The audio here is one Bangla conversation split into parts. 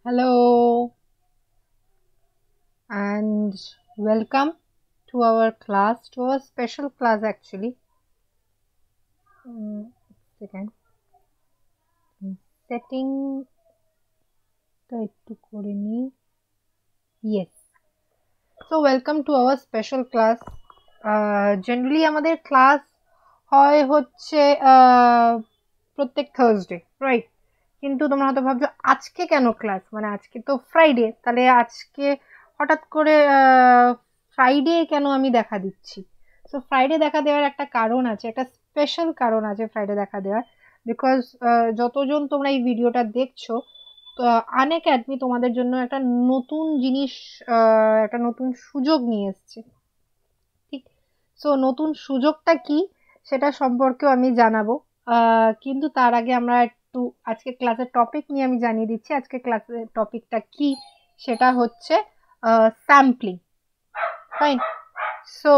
Hello and welcome to our class, to our special class actually. Second, setting একটু করে নি. Yes. So welcome to our special class. Generally আমাদের class হয় হচ্ছে প্রত্যেক Thursday, right? কিন্তু তোমরা হয়তো ভাবছো আজকে কেন ক্লাস, মানে আজকে তো ফ্রাইডে, তাহলে আজকে হঠাৎ করে ফ্রাইডে কেন আমি দেখা দিচ্ছি? সো ফ্রাইডে দেখা দেওয়ার একটা কারণ আছে, একটা স্পেশাল কারণ আছে ফ্রাইডে দেখা দেওয়ার। বিকজ যতজন তোমরা এই ভিডিওটা দেখছো, আনএকাডেমি তোমাদের জন্য একটা নতুন জিনিস, একটা নতুন সুযোগ নিয়ে এসছে। ঠিক, সো নতুন সুযোগটা কি সেটা সম্পর্কেও আমি জানাবো। কিন্তু তার আগে আমরা একটু আজকে ক্লাসের টপিক নিয়ে আমি জানিয়ে দিচ্ছি। আজকে ক্লাসের টপিকটা কি, সেটা হচ্ছে স্যাম্পলিং। ফাইন। সো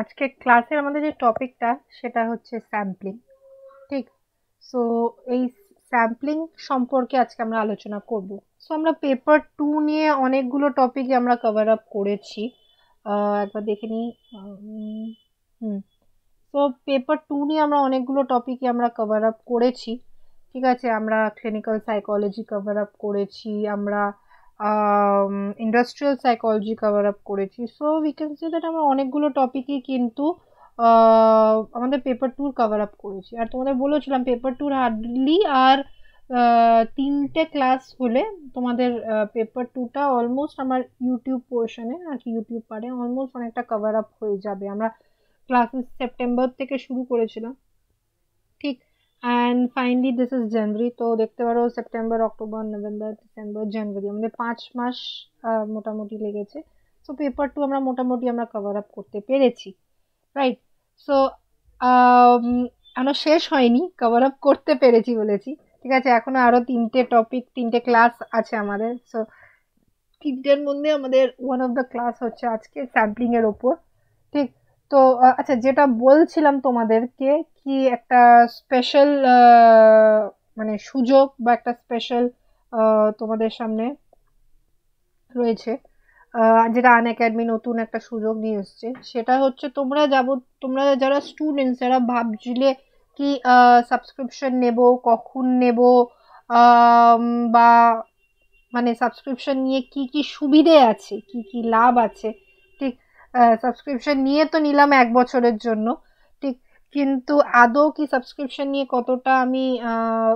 আজকে ক্লাসের আমাদের যে টপিকটা সেটা হচ্ছে স্যাম্পলিং। ঠিক, সো এই স্যাম্পলিং সম্পর্কে আজকে আমরা আলোচনা করব। সো আমরা পেপার 2 নিয়ে অনেকগুলো টপিক আমরা কভার আপ করেছি। একবার দেখে নিই। তো পেপার 2 নিয়ে আমরা অনেকগুলো টপিকই আমরা কভার আপ করেছি। ঠিক আছে, আমরা ক্লিনিক্যাল সাইকোলজি কভার আপ করেছি, আমরা ইন্ডাস্ট্রিয়াল সাইকোলজি কভার আপ করেছি। So we can say that আমরা অনেকগুলো টপিকই কিন্তু আমাদের পেপার 2 কভার আপ করেছি। আর তোমাদের বলেছিলাম পেপার 2 হার্ডলি আর 3টে ক্লাস হলে তোমাদের পেপার 2টা অলমোস্ট আমার ইউটিউব পোর্শনে আর কি, ইউটিউব পারে অলমোস্ট অনেকটা কভার আপ হয়ে যাবে। আমরা ক্লাসেস সেপ্টেম্বর থেকে শুরু করেছিলাম। ঠিক, অ্যান্ড ফাইনালি দিস ইজ জানুয়ারি। তো দেখতে পারো সেপ্টেম্বর, অক্টোবর, নভেম্বর, ডিসেম্বর, জানুয়ারি আমাদের 5 মাস মোটামুটি লেগেছে। সো পেপার 2 আমরা মোটামুটি আমরা কভার আপ করতে পেরেছি, রাইট? সো আমরা শেষ হয়নি, কভার আপ করতে পেরেছি বলেছি। ঠিক আছে, এখনো আরো 3টে টপিক, 3টে ক্লাস আছে আমাদের। সো 3টের মধ্যে আমাদের ওয়ান অফ দ্য ক্লাস হচ্ছে আজকে স্যাম্পলিং এর ওপর। ঠিক, তো আচ্ছা, যেটা বলছিলাম তোমাদেরকে, কি একটা স্পেশাল মানে সুযোগ বা একটা স্পেশাল তোমাদের সামনে রয়েছে, যেটা আনএকাডেমি নতুন একটা সুযোগ নিয়ে এসছে। সেটা হচ্ছে তোমরা যারা স্টুডেন্টস, যারা ভাবছিলে কি সাবস্ক্রিপশন নেব, কখন নেব, বা মানে সাবস্ক্রিপশন নিয়ে কি কি সুবিধে আছে, কি কি লাভ আছে। ঠিক, সাবস্ক্রিপশন নিয়ে তো নিলাম 1 বছরের জন্য। ঠিক, কিন্তু আদৌ কি সাবস্ক্রিপশন নিয়ে কতটা আমি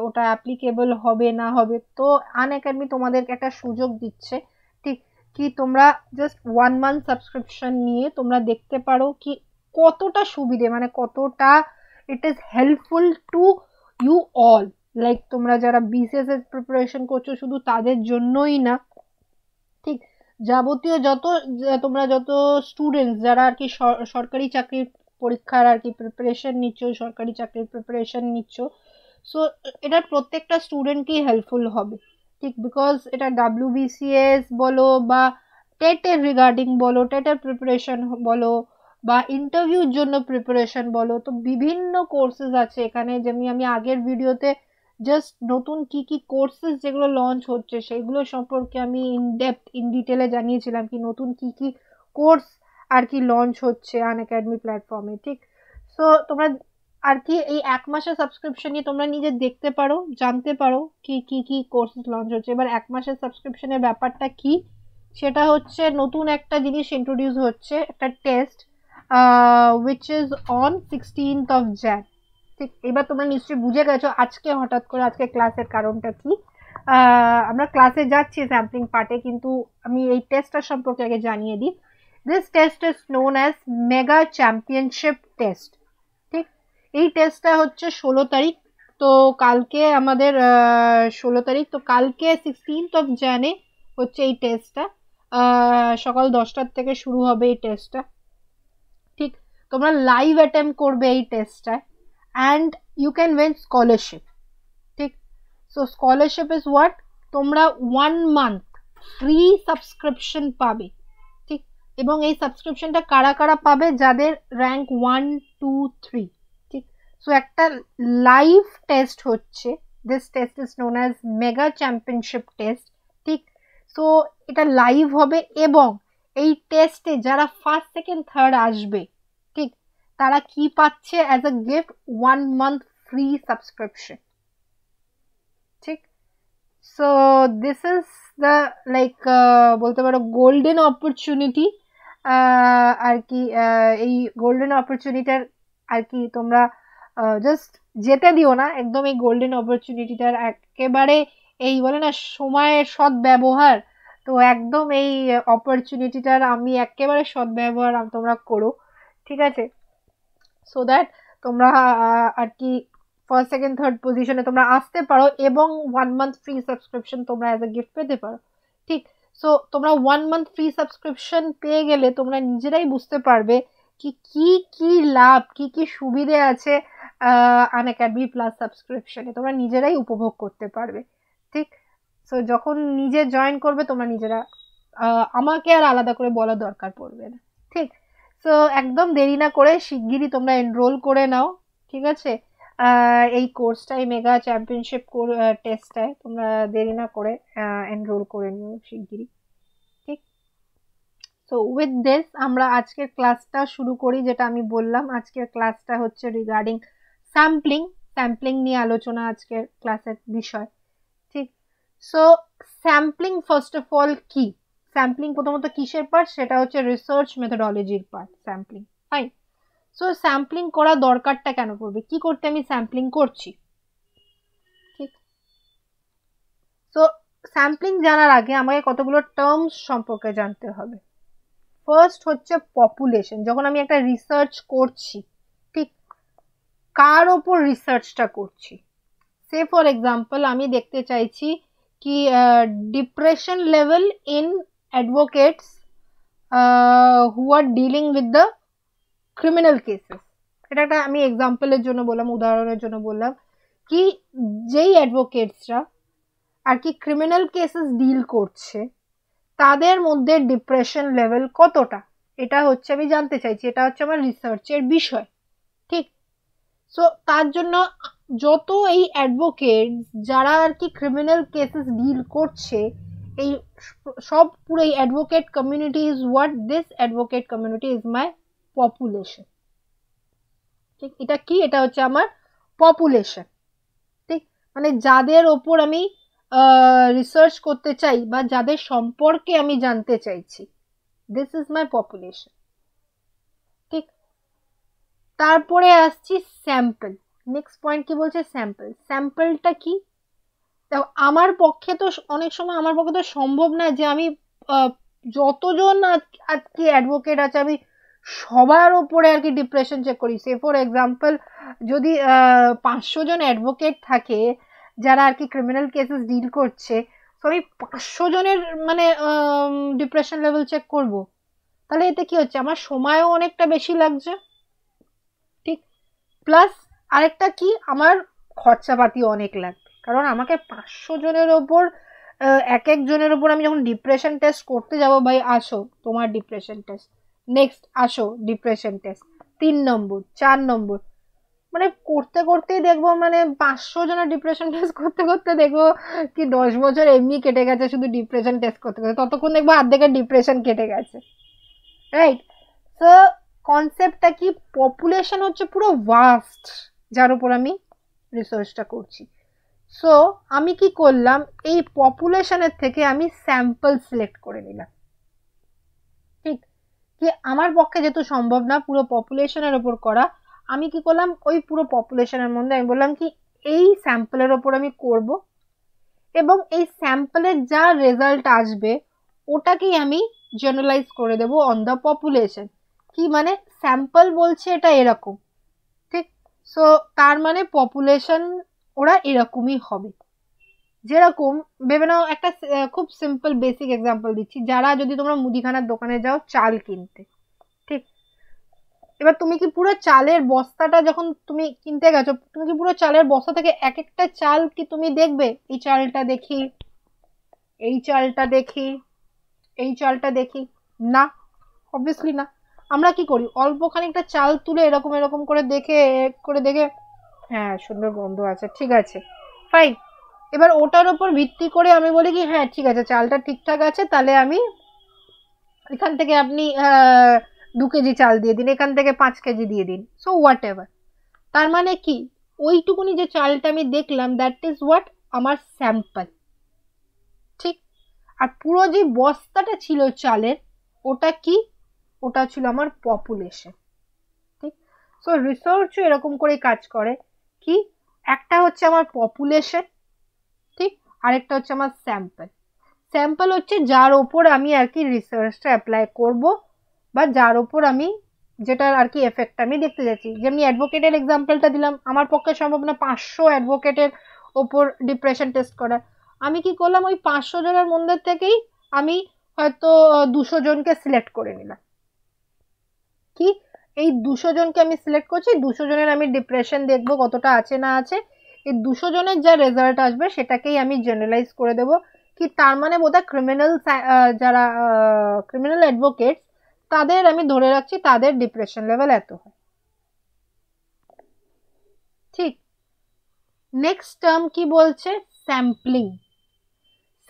ওটা অ্যাপ্লিকেবল হবে না হবে, তো আনএকাডেমি তোমাদেরকে একটা সুযোগ দিচ্ছে। ঠিক, কি তোমরা জাস্ট 1 মান্থ সাবস্ক্রিপশন নিয়ে তোমরা দেখতে পারো কি কতটা সুবিধে, মানে কতটা it is helpful to you all. Like তোমরা যারা বিসিএস এর প্রিপারেশন করছো শুধু তাদের জন্যই না, ঠিক, যাবতীয় তোমরা যত স্টুডেন্টস যারা আর কি সরকারি চাকরির পরীক্ষার আর কি প্রিপারেশন নিচ্ছ, সরকারি চাকরির প্রিপারেশন নিচ্ছ, সো এটা প্রত্যেকটা স্টুডেন্টকেই হেল্পফুল হবে। ঠিক, বিকজ এটা ডাব্লিউবিসিএস বলো বা টেটের রিগার্ডিং বলো, টেটের প্রিপারেশন বলো বা ইন্টারভিউর জন্য প্রিপারেশন বলো, তো বিভিন্ন কোর্সেস আছে এখানে। যেমনি আমি আগের ভিডিওতে জাস্ট নতুন কি কি কোর্সেস যেগুলো লঞ্চ হচ্ছে সেগুলো সম্পর্কে আমি ইন ডিটেলে জানিয়েছিলাম, কি নতুন কি কি কোর্স আর কি লঞ্চ হচ্ছে আনএকাডেমি প্ল্যাটফর্মে। ঠিক, সো তোমরা আর কি এই 1 মাসের সাবস্ক্রিপশন নিয়ে তোমরা নিজে দেখতে পারো, জানতে পারো কি কি কি কোর্সেস লঞ্চ হচ্ছে। এবার 1 মাসের সাবস্ক্রিপশনের ব্যাপারটা কি, সেটা হচ্ছে নতুন একটা জিনিস ইন্ট্রোডিউস হচ্ছে, একটা test which is on 16th of Jan। ঠিক, এবার তোমরা নিশ্চয়ই বুঝে গেছো আজকে হঠাৎ করে আজকে ক্লাসের কারণটা কি। আমরা ক্লাসে যাচ্ছি স্যাম্পলিং পার্টে, কিন্তু আমি এই টেস্টটার সম্পর্কে আগে জানিয়ে দিই। This test is known as mega championship test. ঠিক, এই টেস্টটা হচ্ছে 16 তারিখ। তো কালকে আমাদের 16 তারিখ, তো কালকে 16th of Jan হচ্ছে এই টেস্টটা। সকাল 10টার থেকে শুরু হবে এই টেস্টটা। ঠিক, তোমরা লাইভ অ্যাটেম্প করবে এই টেস্টটায়, and you can win scholarship. ঠিক, সো স্কলারশিপ ইজ হোয়াট, তোমরা 1 মান্থ ফ্রি সাবস্ক্রিপশন পাবে। ঠিক, এবং এই সাবস্ক্রিপশনটা কারা কারা পাবে, যাদের র্যাঙ্ক 1, 2, 3। ঠিক, সো একটা লাইভ টেস্ট হচ্ছে this test is known as mega championship test, ঠিক। সো এটা লাইভ হবে এবং এই টেস্টে যারা ফার্স্ট সেকেন্ড থার্ড আসবে, ঠিক, তারা কি পাচ্ছে as a gift 1 month free subscription, ঠিক। So this is the like বলতে পারো গোল্ডেন অপরচুনিটি আর কি। এই গোল্ডেন অপরচুনিটির আর কি তোমরা জাস্ট যেতে দিও না একদম। এই গোল্ডেন অপরচুনিটিটার একেবারে এই বলে না সময়ের সৎ ব্যবহার, তো একদম এই অপরচুনিটিটার আমি একেবারে সৎ ব্যবহার তোমরা করো, ঠিক আছে। সো দ্যাট তোমরা আর কি ফার্স্ট সেকেন্ড থার্ড পজিশনে তোমরা আসতে পারো এবং 1 month ফ্রি সাবস্ক্রিপশন তোমরা অ্যাজ এ গিফট পেতে পারো, ঠিক। সো তোমরা 1 month ফ্রি সাবস্ক্রিপশন পেয়ে গেলে তোমরা নিজেরাই বুঝতে পারবে কি কি কি লাভ, কি কি সুবিধে আছে আনএকাডেমি প্লাস সাবস্ক্রিপশনে, তোমরা নিজেরাই উপভোগ করতে পারবে, ঠিক। সো যখন নিজে জয়েন করবে তোমরা নিজেরা, আমাকে আর আলাদা করে বলার দরকার পড়বে না, ঠিক। সো একদম দেরি না করে শিগগিরই তোমরা এনরোল করে নাও, ঠিক আছে। এই কোর্সটাই মেগা চ্যাম্পিয়নশিপ টেস্টটায় তোমরা দেরি না করে এনরোল করে নিও শিগগিরই, ঠিক। সো উইথ দিস আমরা আজকের ক্লাসটা শুরু করি। যেটা আমি বললাম আজকের ক্লাসটা হচ্ছে রিগার্ডিং স্যাম্পলিং, স্যাম্পলিং নিয়ে আলোচনা আজকের ক্লাসের বিষয়, ঠিক। So sampling first of all কি, স্যাম্পলিং প্রথমত কিসের পার্ট, সেটা হচ্ছে রিসার্চ মেথোডলজির part sampling, fine. So sampling করা দরকারটা কেন পড়বে, কি করতে আমি স্যাম্পলিং করছি, ঠিক। সো স্যাম্পলিং জানার আগে আমাকে কতগুলো টার্মস সম্পর্কে জানতে হবে। ফার্স্ট হচ্ছে পপুলেশন। যখন আমি একটা রিসার্চ করছি, ঠিক, কার ওপর রিসার্চটা করছি। সে ফর এক্সাম্পল আমি দেখতে চাইছি কি depression level in advocates who R dealing with the criminal cases. এটা একটা আমি এক্সাম্পলের জন্য বললাম, উদাহরণের জন্য বললাম কি যেই অ্যাডভোকেটসরা আর কি ক্রিমিনাল কেসেস ডিল করছে তাদের মধ্যে ডিপ্রেশন লেভেল কতটা, এটা হচ্ছে আমি জানতে চাইছি, এটা হচ্ছে আমার রিসার্চের বিষয়, ঠিক। সো তার জন্য যত এই অ্যাডভোকেট যারা আর কি ক্রিমিনাল কেসেস ডিল করছে, এই সব পুরো এই advocate community is what this advocate community is my population, ঠিক। এটা কি, এটা হচ্ছে আমার পপুলেশন, ঠিক। মানে যাদের ওপর আমি রিসার্চ করতে চাই বা যাদের সম্পর্কে আমি জানতে চাইছি, দিস ইজ মাই পপুলেশন, ঠিক। তারপরে আসছি স্যাম্পল। নেক্সট পয়েন্ট কি বলছে, স্যাম্পল। স্যাম্পলটা কি, দেখো আমার পক্ষে তো অনেক সময় আমার পক্ষে তো সম্ভব না যে আমি যতজন আজকে অ্যাডভোকেট আছে আমি সবার ওপরে আর কি ডিপ্রেশন চেক করি। সে ফর এক্সাম্পল যদি 500 জন অ্যাডভোকেট থাকে যারা আর কি ক্রিমিনাল কেসেস ডিল করছে, তো আমি 500 জনের মানে ডিপ্রেশন লেভেল চেক করব, তাহলে এতে কি হচ্ছে, আমার সময়ও অনেকটা বেশি লাগছে, ঠিক। প্লাস আরেকটা কি, আমার খরচাপাতি অনেক লাগবে, কারণ আমাকে 500 জনের ওপর এক একজনের ওপর আমি যখন ডিপ্রেশন টেস্ট করতে যাব, ভাই আসো তোমার ডিপ্রেশন টেস্ট, নেক্সট আসো ডিপ্রেশন টেস্ট, 3 নম্বর 4 নম্বর, মানে করতে করতেই দেখবো মানে 500 জনের ডিপ্রেশন টেস্ট করতে করতে দেখবো কি 10 বছর এমনি কেটে গেছে শুধু ডিপ্রেশন টেস্ট করতে করতে, ততক্ষণ দেখবো অর্ধেকের ডিপ্রেশন কেটে গেছে, রাইট। তো কনসেপ্টটা কি, পপুলেশন হচ্ছে পুরো ভাস্ট যার উপর আমি রিসার্চটা করছি। সো আমি কি করলাম, এই পপুলেশনের থেকে আমি স্যাম্পল সিলেক্ট করে নিলাম, ঠিক। কি আমার পক্ষে যেহেতু সম্ভব না পুরো পপুলেশনের ওপর করা, আমি কি করলাম ওই পুরো পপুলেশনের মধ্যে আমি বললাম কি এই স্যাম্পলের ওপর আমি করব এবং এই স্যাম্পলের যা রেজাল্ট আসবে ওটাকেই আমি জেনারেলাইজ করে দেব অন দ্য পপুলেশন। কি মানে স্যাম্পল বলছে এটা এরকম, ঠিক। সো তার মানে পপুলেশন ওরা এরকমই হবে। যেরকম ভেবে নাও, একটা খুব সিম্পল বেসিক এক্সাম্পল দিচ্ছি, যারা যদি তোমরা মুদিখানার দোকানে যাও চাল কিনতে, ঠিক। এবার তুমি কি পুরো চালের বস্তাটা যখন তুমি কিনতে গেছো, তুমি কি পুরো চালের বস্তা থেকে এক একটা চাল কি তুমি দেখবে, এই চালটা দেখি, এই চালটা দেখি, এই চালটা দেখি, না, অবভিয়াসলি না। আমরা কি করি, অল্প খানিকটা চাল তুলে এরকম এরকম করে দেখে হ্যাঁ সুন্দর গন্ধ আছে, ঠিক আছে ফাইন, এবার ওটার ওপর ভিত্তি করে আমি বলি কি হ্যাঁ ঠিক আছে চালটা ঠিকঠাক আছে, তাহলে আমি এখান থেকে আপনি 2 কেজি চাল দিয়ে দিন, এখান থেকে 5 কেজি দিয়ে দিন, সো হোয়াট এভার। তার মানে কি, ওইটুকুনি যে চালটা আমি দেখলাম দ্যাট ইজ হোয়াট আমার স্যাম্পল। ঠিক। আর পুরো যে বস্তাটা ছিল চালের, ওটা কি, ওটা ছিল আমার পপুলেশন। ঠিক। সো রিসার্চও এরকম করে কাজ করে কি, একটা হচ্ছে আমার পপুলেশন, ঠিক, আরেকটা হচ্ছে আমার স্যাম্পল। স্যাম্পল হচ্ছে যার ওপর আমি আর কি রিসার্চটা অ্যাপ্লাই করব, বা যার ওপর আমি যেটার আর কি এফেক্ট আমি দেখতে যাচ্ছি। যেমনি অ্যাডভোকেটের এক্সাম্পলটা দিলাম, আমার পক্ষে সম্ভব না 500 অ্যাডভোকেটের ওপর ডিপ্রেশন টেস্ট করা। আমি কি করলাম, ওই 500 জনের মধ্যে থেকেই আমি হয়তো 200 জনকে সিলেক্ট করে নিলাম। কি, এই 200 জনকে আমি সিলেক্ট করছি, 200 জনের আমি ডিপ্রেশন দেখবো কতটা আছে না আছে, এই 200 জনের যা রেজাল্ট আসবে সেটাকেই আমি জেনারেলাইজ করে দেব। কি তার মানে বোধহয় ক্রিমিনাল, যারা ক্রিমিনাল অ্যাডভোকেট, তাদের আমি ধরে রাখছি তাদের ডিপ্রেশন লেভেল এত হয়। ঠিক। নেক্সট টার্ম কি বলছে, স্যাম্পলিং।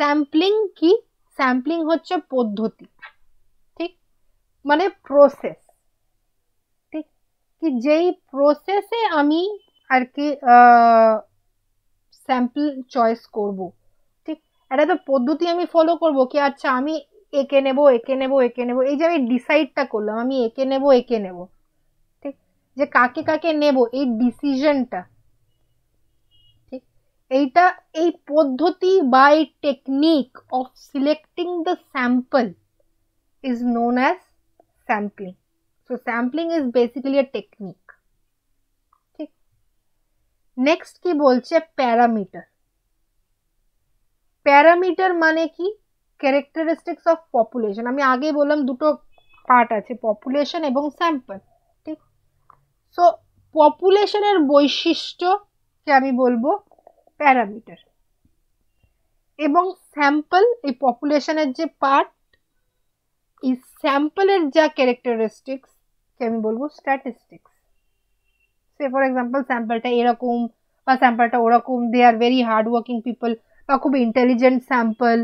স্যাম্পলিং কি, স্যাম্পলিং হচ্ছে পদ্ধতি, ঠিক, মানে প্রসেস। ঠিক। কি যেই প্রসেসে আমি আর কি স্যাম্পল চয়েস করব। ঠিক। এটা তো পদ্ধতি আমি ফলো করব কি, আচ্ছা আমি একে নেব একে নেব একে নেব, এই যে আমি ডিসাইডটা করলাম আমি একে নেব একে নেব, ঠিক, যে কাকে কাকে নেব এই ডিসিশনটা, ঠিক, এইটা, এই পদ্ধতি বা এই technique of selecting the sample is known as sampling. So sampling is basically a technique. ঠিক। নেক্সট কি বলছে, প্যারামিটার। প্যারামিটার মানে কি, ক্যারেক্টারিস্টিক্স অফ পপুলেশন। আমি আগে বললাম দুটো পার্ট আছে, পপুলেশন এবং স্যাম্পল। ঠিক। সো পপুলেশনের বৈশিষ্ট্যকে আমি বলবো প্যারামিটার, এবং স্যাম্পল এই পপুলেশনের যে পার্ট, এই স্যাম্পলের যা ক্যারেক্টারিস্টিক্স কে আমি বলবো স্ট্যাটিস্টিক্স। সে ফর এক্সাম্পল স্যাম্পলটা এরকম বা স্যাম্পলটা ওরকম, they are very hard working people, বা খুব ইন্টেলিজেন্ট স্যাম্পল,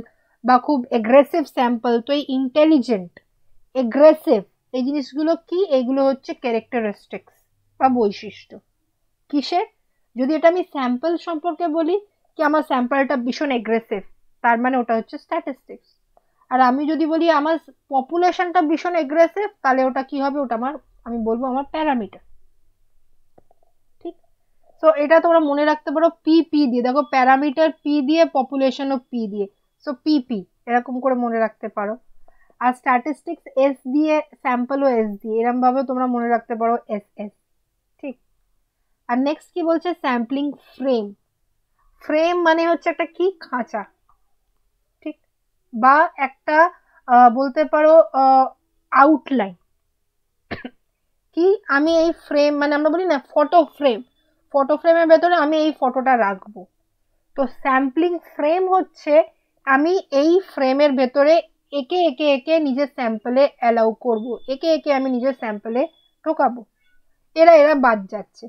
বা খুব এগ্রেসিভ স্যাম্পল। তো এই ইন্টেলিজেন্ট, এগ্রেসিভ, এই জিনিসগুলো কি, এগুলো হচ্ছে ক্যারেক্টারিস্টিক্স বা বৈশিষ্ট্য। কিসের, যদি এটা আমি স্যাম্পল সম্পর্কে বলি কি আমার স্যাম্পলটা ভীষণ এগ্রেসিভ, তার মানে ওটা হচ্ছে স্ট্যাটিস্টিক্স। আর আমি যদি বলি আমার পপুলেশনটা ভীষণ এগ্রেসিভ, তাহলে ওটা কি হবে, ওটা আমার, আমি বলবো আমার প্যারামিটার। ঠিক। সো এটা তোমরা মনে রাখতে পারো পি দিয়ে, দেখো প্যারামিটার পি দিয়ে, পপুলেশনও পি দিয়ে, সো পি এরকম করে মনে রাখতে পারো। আর স্ট্যাটিস্টিক্স এস দিয়ে, স্যাম্পলও এস দিয়ে, এরকম ভাবে তোমরা মনে রাখতে পারো এস এস। ঠিক। আর নেক্সট কি বলছে, স্যাম্পলিং ফ্রেম। ফ্রেম মানে হচ্ছে একটা কি, খাঁচা। ঠিক। বা একটা বলতে পারো আউটলাইন। কি, আমি এই ফ্রেম মানে আমরা বলি না ফটো ফ্রেম, ফটো ফ্রেমের ভেতরে আমি এই ফটোটা রাখবো। তো স্যাম্পলিং ফ্রেম হচ্ছে আমি এই ফ্রেমের ভেতরে একে একে একে নিজের স্যাম্পলে অ্যালাউ করব, একে একে আমি নিজের স্যাম্পলে ঢোকাবো, এরা এরা বাদ যাচ্ছে।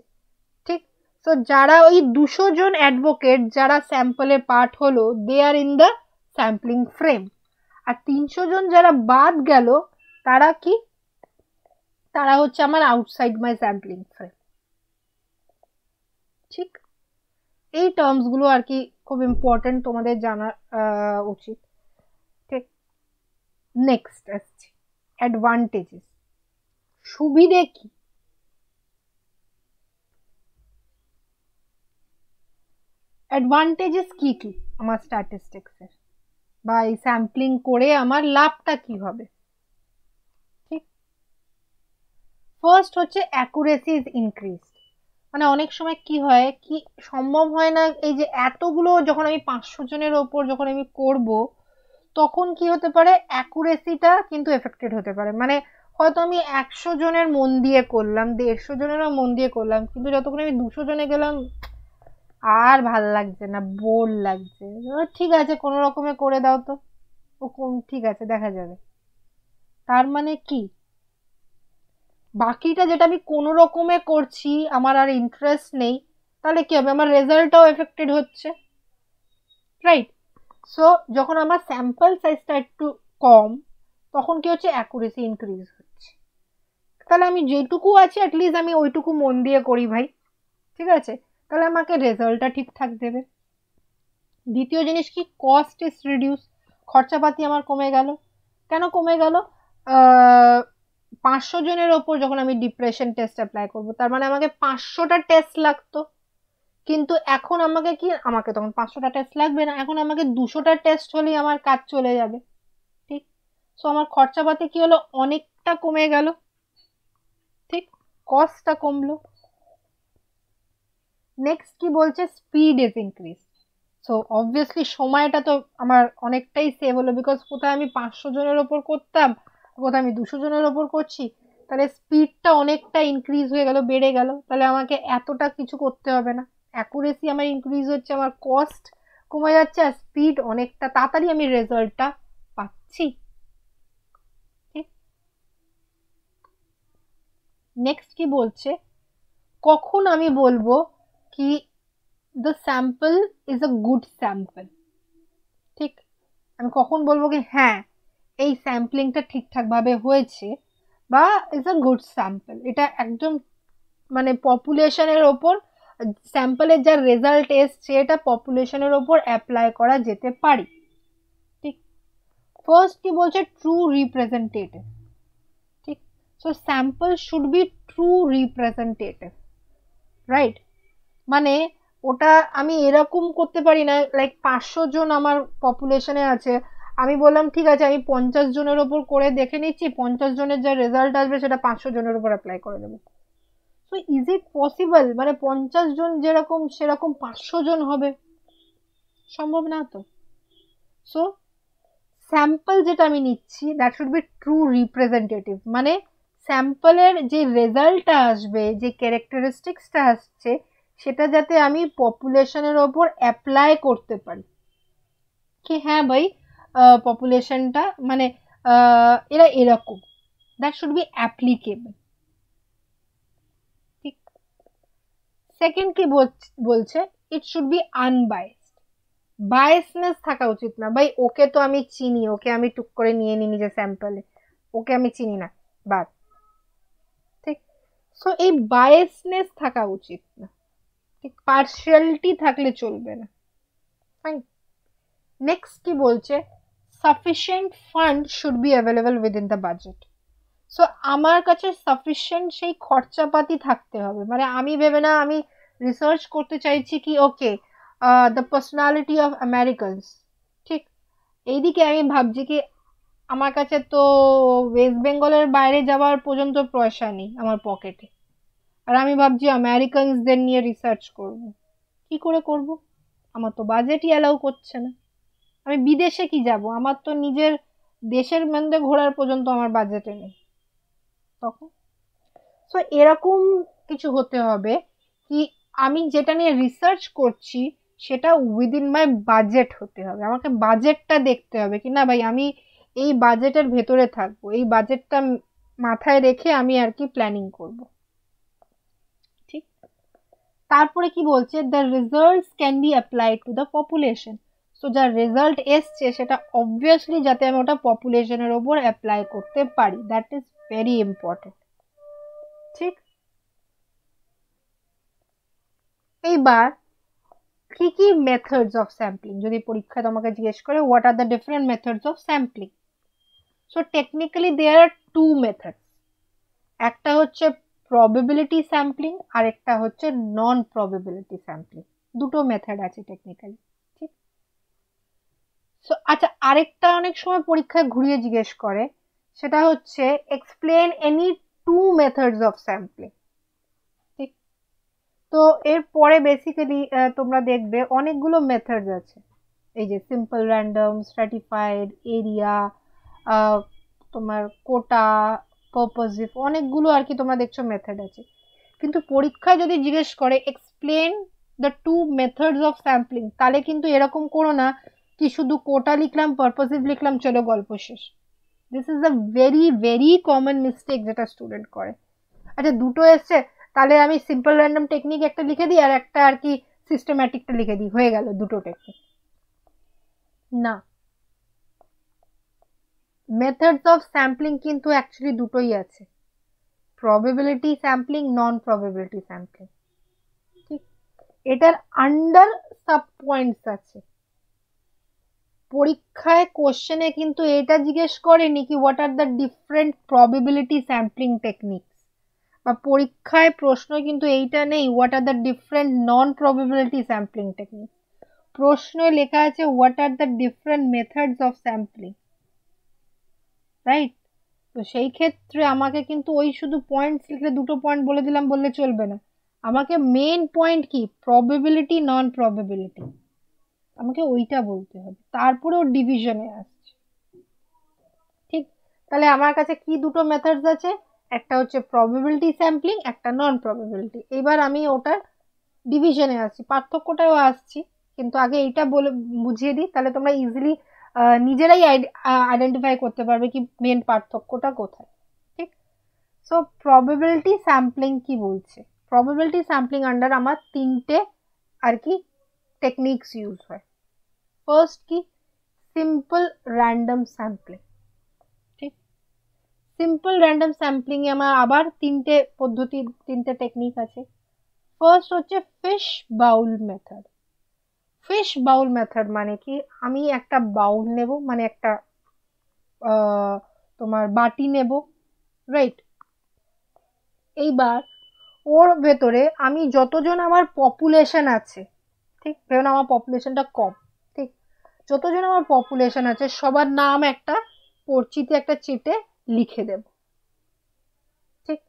ঠিক। তো যারা ওই 200 জন অ্যাডভোকেট যারা স্যাম্পলে পার্ট হলো, দে আর ইন দ্য স্যাম্পলিং ফ্রেম। আর 300 জন যারা বাদ গেল, তারা কি, তারা হচ্ছে আমার আউটসাইড মাই স্যাম্পলিং ফ্রেম। ঠিক। এই টার্মস গুলো আর কি খুব ইম্পর্টেন্ট, তোমাদের জানা উচিত। ঠিক। নেক্সট আসছি অ্যাডভান্টেজেস, সুবিধে কি। অ্যাডভান্টেজেস কি কি আমার স্ট্যাটিস্টিক্স এর, বা এই স্যাম্পলিং করে আমার লাভটা কি হবে। ঠিক। ফার্স্ট হচ্ছে অ্যাকুরেসি ইজ ইনক্রিজ। মানে অনেক সময় কি হয়, কি সম্ভব হয় না, এই যে এতগুলো যখন আমি 500 জনের ওপর যখন আমি করব, তখন কি হতে পারে, অ্যাকুরেসিটা কিন্তু এফেক্টেড হতে পারে। মানে হয়তো আমি 100 জনের মন দিয়ে করলাম, 150 জনেরও মন দিয়ে করলাম, কিন্তু যতক্ষণ আমি 200 জনে গেলাম আর ভাল লাগছে না, বোর লাগছে, ঠিক আছে কোনো রকমে করে দাও তো, ও ঠিক আছে দেখা যাবে। তার মানে কি, বাকিটা যেটা আমি কোনো রকমে করছি আমার আর ইন্টারেস্ট নেই, তাহলে কি হবে, আমার রেজাল্টটাও এফেক্টেড হচ্ছে। রাইট? সো যখন আমার স্যাম্পল সাইজটা একটু কম, তখন কি হচ্ছে, অ্যাকুরেসি ইনক্রিজ হচ্ছে। তাহলে আমি যেটুকু আছে অ্যাটলিস্ট আমি ওইটুকু মন দিয়ে করি ভাই, ঠিক আছে? তাহলে আমাকে রেজাল্টটা ঠিকঠাক দেবে। দ্বিতীয় জিনিস কি, কস্ট ইজ রিডিউস, খরচাপাতি আমার কমে গেল। কেন কমে গেল? 500 জনের ওপর যখন আমি ডিপ্রেশন টেস্ট অ্যাপ্লাই করবো, তার মানে আমাকে 500টা টেস্ট লাগতো, কিন্তু এখন আমাকে কি, আমাকে তখন 500টা টেস্ট লাগবে না, এখন আমাকে 200টা টেস্ট হলেই আমার কাজ চলে যাবে। ঠিক? সো আমার খরচাপাতি কি হলো, অনেকটা কমে গেল। ঠিক? কস্টটা কমলো। নেক্সট কি বলছে, speed is increase. So obviously সময়টা তো আমার অনেকটাই সেভ হলো, বিকজ কোথায় আমি 500 জনের ওপর করতাম, কোথায় আমি 200 জনের ওপর করছি, তাহলে স্পিডটা অনেকটা ইনক্রিজ হয়ে গেল, বেড়ে গেল। তাহলে আমাকে এতটা কিছু করতে হবে না, অ্যাকুরেসি আমার ইনক্রিজ হচ্ছে, আমার কস্ট কমে যাচ্ছে, আর স্পিড অনেকটা তাড়াতাড়ি আমি রেজাল্টটা পাচ্ছি। নেক্সট কি বলছে, কখন আমি বলবো কি the sample is a good sample? ঠিক? আমি কখন বলবো কি হ্যাঁ এই স্যাম্পলিংটা ঠিকঠাক ভাবে হয়েছে, বা ইজ আ গুড স্যাম্পল? এটা একদম মানে পপুলেশনের ওপর, স্যাম্পলের যা রেজাল্ট এসছে এটা পপুলেশনের ওপর অ্যাপ্লাই করা যেতে পারে। ঠিক? ফার্স্ট কি বলছে, ট্রু রিপ্রেজেন্টেটিভ। ঠিক? So sample should be true representative, right? মানে ওটা আমি এরকম করতে পারি না, লাইক 500 জন আমার পপুলেশনে আছে, আমি বললাম ঠিক আছে আমি 50 জনের ওপর করে দেখে নিচ্ছি, 50 জনের যা রেজাল্ট আসবে সেটা 500 জনের উপর অ্যাপ্লাই করে দেবো। So is it possible? মানে 50 জন যেরকম সেরকম 500 জন হবে? সম্ভব না তো। সো স্যাম্পল যেটা আমি নিচ্ছি that should be true representative, মানে স্যাম্পলের যে রেজাল্টটা আসবে, যে ক্যারেক্টারিস্টিক্সটা আসছে, সেটা যাতে আমি পপুলেশনের ওপর অ্যাপ্লাই করতে পারি, কি হ্যাঁ ভাই পপুলেশনটা মানে এরা এরকম, দ্যাট শুড বি অ্যাপ্লিকেবল। ঠিক? সেকেন্ড কি বলছে, it should be unbiased. Biasness থাকা উচিত না ভাই, ওকে তো আমি চিনি, ওকে আমি টুক করে নিয়ে নিই নিজের স্যাম্পলে, ওকে আমি চিনি না, বাদ। ঠিক? সো এই বায়াসনেস থাকা উচিত না, ঠিক? পার্শিয়ালিটি থাকলে চলবে না। ফাইন। নেক্সট কি বলছে, sufficient fund should be available within the budget. So আমার কাছে সাফিসিয়েন্ট সেই খরচাপাতি থাকতে হবে, মানে আমি ভেবে না আমি রিসার্চ করতে চাইছি কি okay the personality of Americans. ঠিক? এইদিকে আমি ভাবছি কি আমার কাছে তো ওয়েস্ট বেঙ্গলের বাইরে যাওয়ার পর্যন্ত পয়সা নেই আমার পকেটে, আর আমি ভাবছি আমেরিকানসদের নিয়ে রিসার্চ করব। কি করে করব? আমার তো বাজেটই অ্যালাউ করছে না। আমি বিদেশে কি যাব, আমার তো নিজের দেশের মধ্যে ঘোরার পর্যন্ত আমার বাজেটে নেই তখন। সো এরকম কিছু হতে হবে কি আমি যেটা নিয়ে রিসার্চ করছি সেটা উইদিন মাই বাজেট হতে হবে, আমাকে বাজেটটা দেখতে হবে কি না ভাই আমি এই বাজেটের ভেতরে থাকবো, এই বাজেটটা মাথায় রেখে আমি আর কি প্ল্যানিং করব। ঠিক? তারপরে কি বলছে, the results can be applied to the population. So যার রেজাল্ট এসছে সেটা অবভিয়াসলি যাতে আমি ওটা পপুলেশনের ওপর অ্যাপ্লাই করতে পারি, দ্যাট ইজ ভেরি ইম্পর্টেন্ট। ঠিক? এইবার কি কি মেথডস অফ স্যাম্পলিং, যদি পরীক্ষায় তোমাকে জিজ্ঞেস করে what are the different methods of sampling, so technically there are two methods. একটা হচ্ছে প্রবাবিলিটি স্যাম্পলিং, আর একটা হচ্ছে নন প্রবাবিলিটি স্যাম্পলিং। দুটো মেথড আছে টেকনিক্যালি। ঠিক? সো আচ্ছা, আরেকটা অনেক সময় পরীক্ষায় ঘুরিয়ে জিজ্ঞেস করে, সেটা হচ্ছে explain any two methods of sampling. ঠিক? তো এরপরে বেসিক্যালি তোমরা দেখবে অনেকগুলো মেথডস আছে, এই যে সিম্পল র্যান্ডম, স্ট্র্যাটিফাইড, এরিয়া, তোমার কোটা, পারপোজিভ, অনেকগুলো আর কি তোমরা দেখছো মেথড আছে। কিন্তু পরীক্ষায় যদি জিজ্ঞেস করে explain the two methods of sampling, তাহলে কিন্তু এরকম করো না কি শুধু কোটা লিখলাম, পারপোজিভ লিখলাম, চলো গল্প শেষ। This is a very very common mistake যেটা স্টুডেন্ট করে। আচ্ছা দুটো এসছে, তাহলে আমি সিম্পল র্যান্ডম টেকনিক একটা লিখে দিই আর একটা আর কি সিস্টেম্যাটিকটা লিখে দিই, হয়ে গেল দুটো টেকনিক। না, মেথডস অফ স্যাম্পলিং কিন্তু অ্যাকচুয়ালি দুটোই আছে, প্রবাবিলিটি স্যাম্পলিং, নন প্রবাবিলিটি স্যাম্পলিং। ঠিক, এটার আন্ডার সাব পয়েন্টস আছে। পরীক্ষায় কোশ্চেনে কিন্তু এটা জিজ্ঞেস করেনি কি what are the different probability sampling techniques, বা পরীক্ষায় প্রশ্ন কিন্তু এইটা নেই what are the different non probability sampling techniques. প্রশ্নে লেখা আছে what are the different methods of sampling, right? তো সেই ক্ষেত্রে আমাকে কিন্তু ওই শুধু পয়েন্টস লিখলে দুটো পয়েন্ট বলে দিলাম বললে চলবে না, আমাকে মেন পয়েন্ট কি প্রবাবিলিটি নন প্রবাবিলিটি, আমাকে ওইটা বলতে হবে, তারপরে ওর ডিভিশনে আসছে। ঠিক, তাহলে আমার কাছে কি দুটো মেথডস আছে, একটা হচ্ছে প্রবাবিলিটি স্যাম্পলিং, একটা নন প্রবাবিলিটি। এবার আমি ওটার ডিভিশনে আসছি, পার্থক্যটাও আসছি, কিন্তু আগে এইটা বলে বুঝিয়ে দিই, তাহলে তোমরা ইজিলি নিজেরাই আইডেন্টিফাই করতে পারবে কি মেন পার্থক্যটা কোথায়। ঠিক, সো প্রবাবিলিটি স্যাম্পলিং কি বলছে, প্রবাবিলিটি স্যাম্পলিং আন্ডার আমার তিনটে আর কি টেকনিক্স ইউজ হয়। ফার্স্ট কি, সিম্পল র্যান্ডম স্যাম্পলিং। ঠিক, সিম্পল র্যান্ডম স্যাম্পলিং এ আমার আবার তিনটে পদ্ধতি, তিনটে টেকনিক আছে। ফার্স্ট হচ্ছে ফিশ বাউল মেথড। ফিশ বাউল মেথড মানে কি, আমি একটা বাউল নেব, মানে একটা তোমার বাটি নেব, রাইট? এইবার ওর ভেতরে আমি যতজন আমার পপুলেশন আছে, ঠিক, ধরুন আমার পপুলেশনটা কম, ঠিক, যতজন আমার পপুলেশন আছে সবার নাম একটা পরিচিতি একটা চিটে লিখে দেব। ঠিক,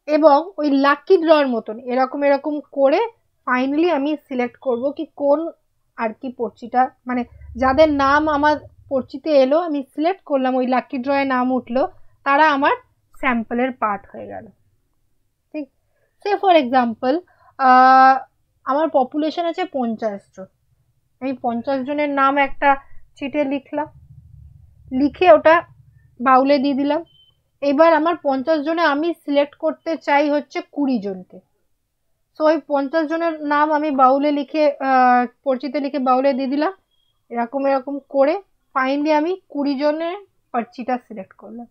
এবং ওই লাকি ড্রর মতন এরকম এরকম করে ফাইনালি আমি সিলেক্ট করব কি কোন আর কি পরিচিতা, মানে যাদের নাম আমার পরিচিতে এলো আমি সিলেক্ট করলাম, ওই লাকি ড্রয়ে নাম উঠলো, তারা আমার স্যাম্পলের পার্ট হয়ে গেল। ঠিক, সে ফর এক্সাম্পল আমার পপুলেশন আছে 50 জন, আমি 50 জনের নাম একটা চিটে লিখলাম, লিখে ওটা বাউলে দিয়ে দিলাম। এবার আমার 50 জনে আমি সিলেক্ট করতে চাই হচ্ছে 20 জনকে, তো ওই 50 জনের নাম আমি বাউলে লিখে পরিচিতে লিখে বাউলে দিয়ে দিলাম, এরকম এরকম করে ফাইনালি আমি 20 জনের পরিচিতা সিলেক্ট করলাম।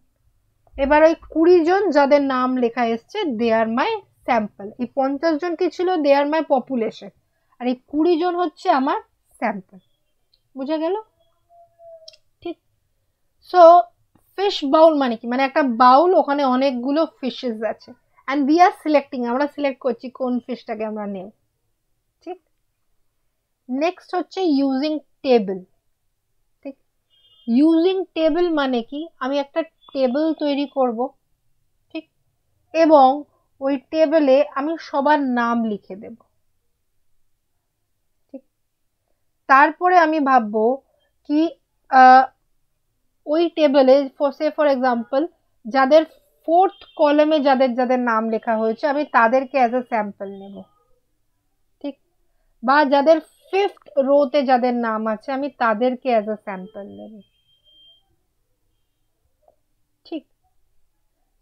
এবার ওই 20 জন যাদের নাম লেখা এসছে দে আর মাই স্যাম্পল। এই 50 জন কি ছিল, দে আর মাই পপুলেশন, আর এই 20 জন হচ্ছে আমার স্যাম্পল। বুঝা গেল? ঠিক, সো ফিশ বাউল মানে কি, মানে একটা বাউল, ওখানে অনেকগুলো ফিশেস আছে, অ্যান্ড উই আর সিলেক্টিং, আমরা সিলেক্ট করছি কোন ফিশটাকে আমরা নেব। ঠিক, নেক্সট হচ্ছে ইউজিং টেবিল। ঠিক, ইউজিং টেবিল মানে কি, আমি একটা টেবিল তৈরি করব, ঠিক, এবং ওই টেবিলে আমি সবার নাম লিখে দেব। ঠিক, তারপরে আমি ভাববো কি ওই টেবিলে ফর এক্সাম্পল যাদের 4th কলামে যাদের যাদের নাম লেখা হয়েছে আমি তাদেরকে অ্যাজ এ স্যাম্পল নেব। ঠিক, বা যাদের 5th রোতে যাদের নাম আছে আমি তাদেরকে অ্যাজ এ স্যাম্পল নেব। ঠিক,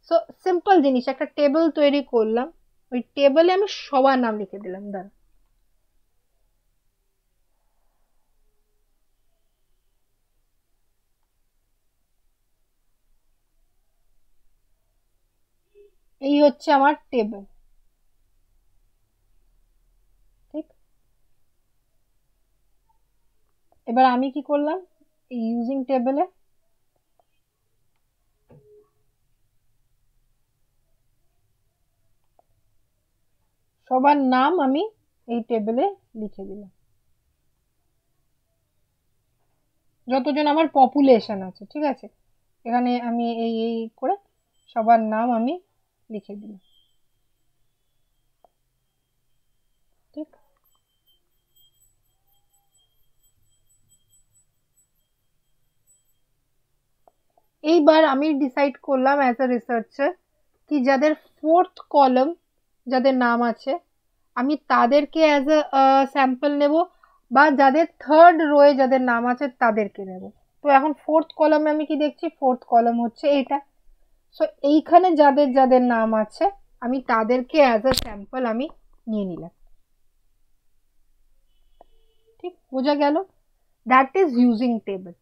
সো সিম্পল জিনিস, একটা টেবিল তৈরি করলাম, ওই টেবিলে আমি সবার নাম লিখে দিলাম। দাঁড়া, এই হচ্ছে আমার টেবিল। ঠিক, এবার আমি কি করলাম, ইউজিং টেবিলে সবার নাম আমি এই টেবিলে লিখে দিলাম, যতজন আমার পপুলেশন আছে। ঠিক আছে, এখানে আমি এই এই করে সবার নাম আমি লিখে দিলাম। ঠিক, এইবার আমি ডিসাইড করলাম অ্যাজ এ রিসার্চার কি যাদের 4th কলাম যাদের নাম আছে আমি তাদেরকে অ্যাজ এ স্যাম্পল নেব, বা যাদের 3rd রোয়ে যাদের নাম আছে তাদেরকে নেব। তো এখন 4th কলামে আমি কি দেখছি, 4th কলাম হচ্ছে এইটা, সো এইখানে যাদের যাদের নাম আছে আমি তাদেরকে অ্যাজ এ স্যাম্পল আমি নিয়ে নিলাম। ঠিক, বোঝা গেল? That is using table.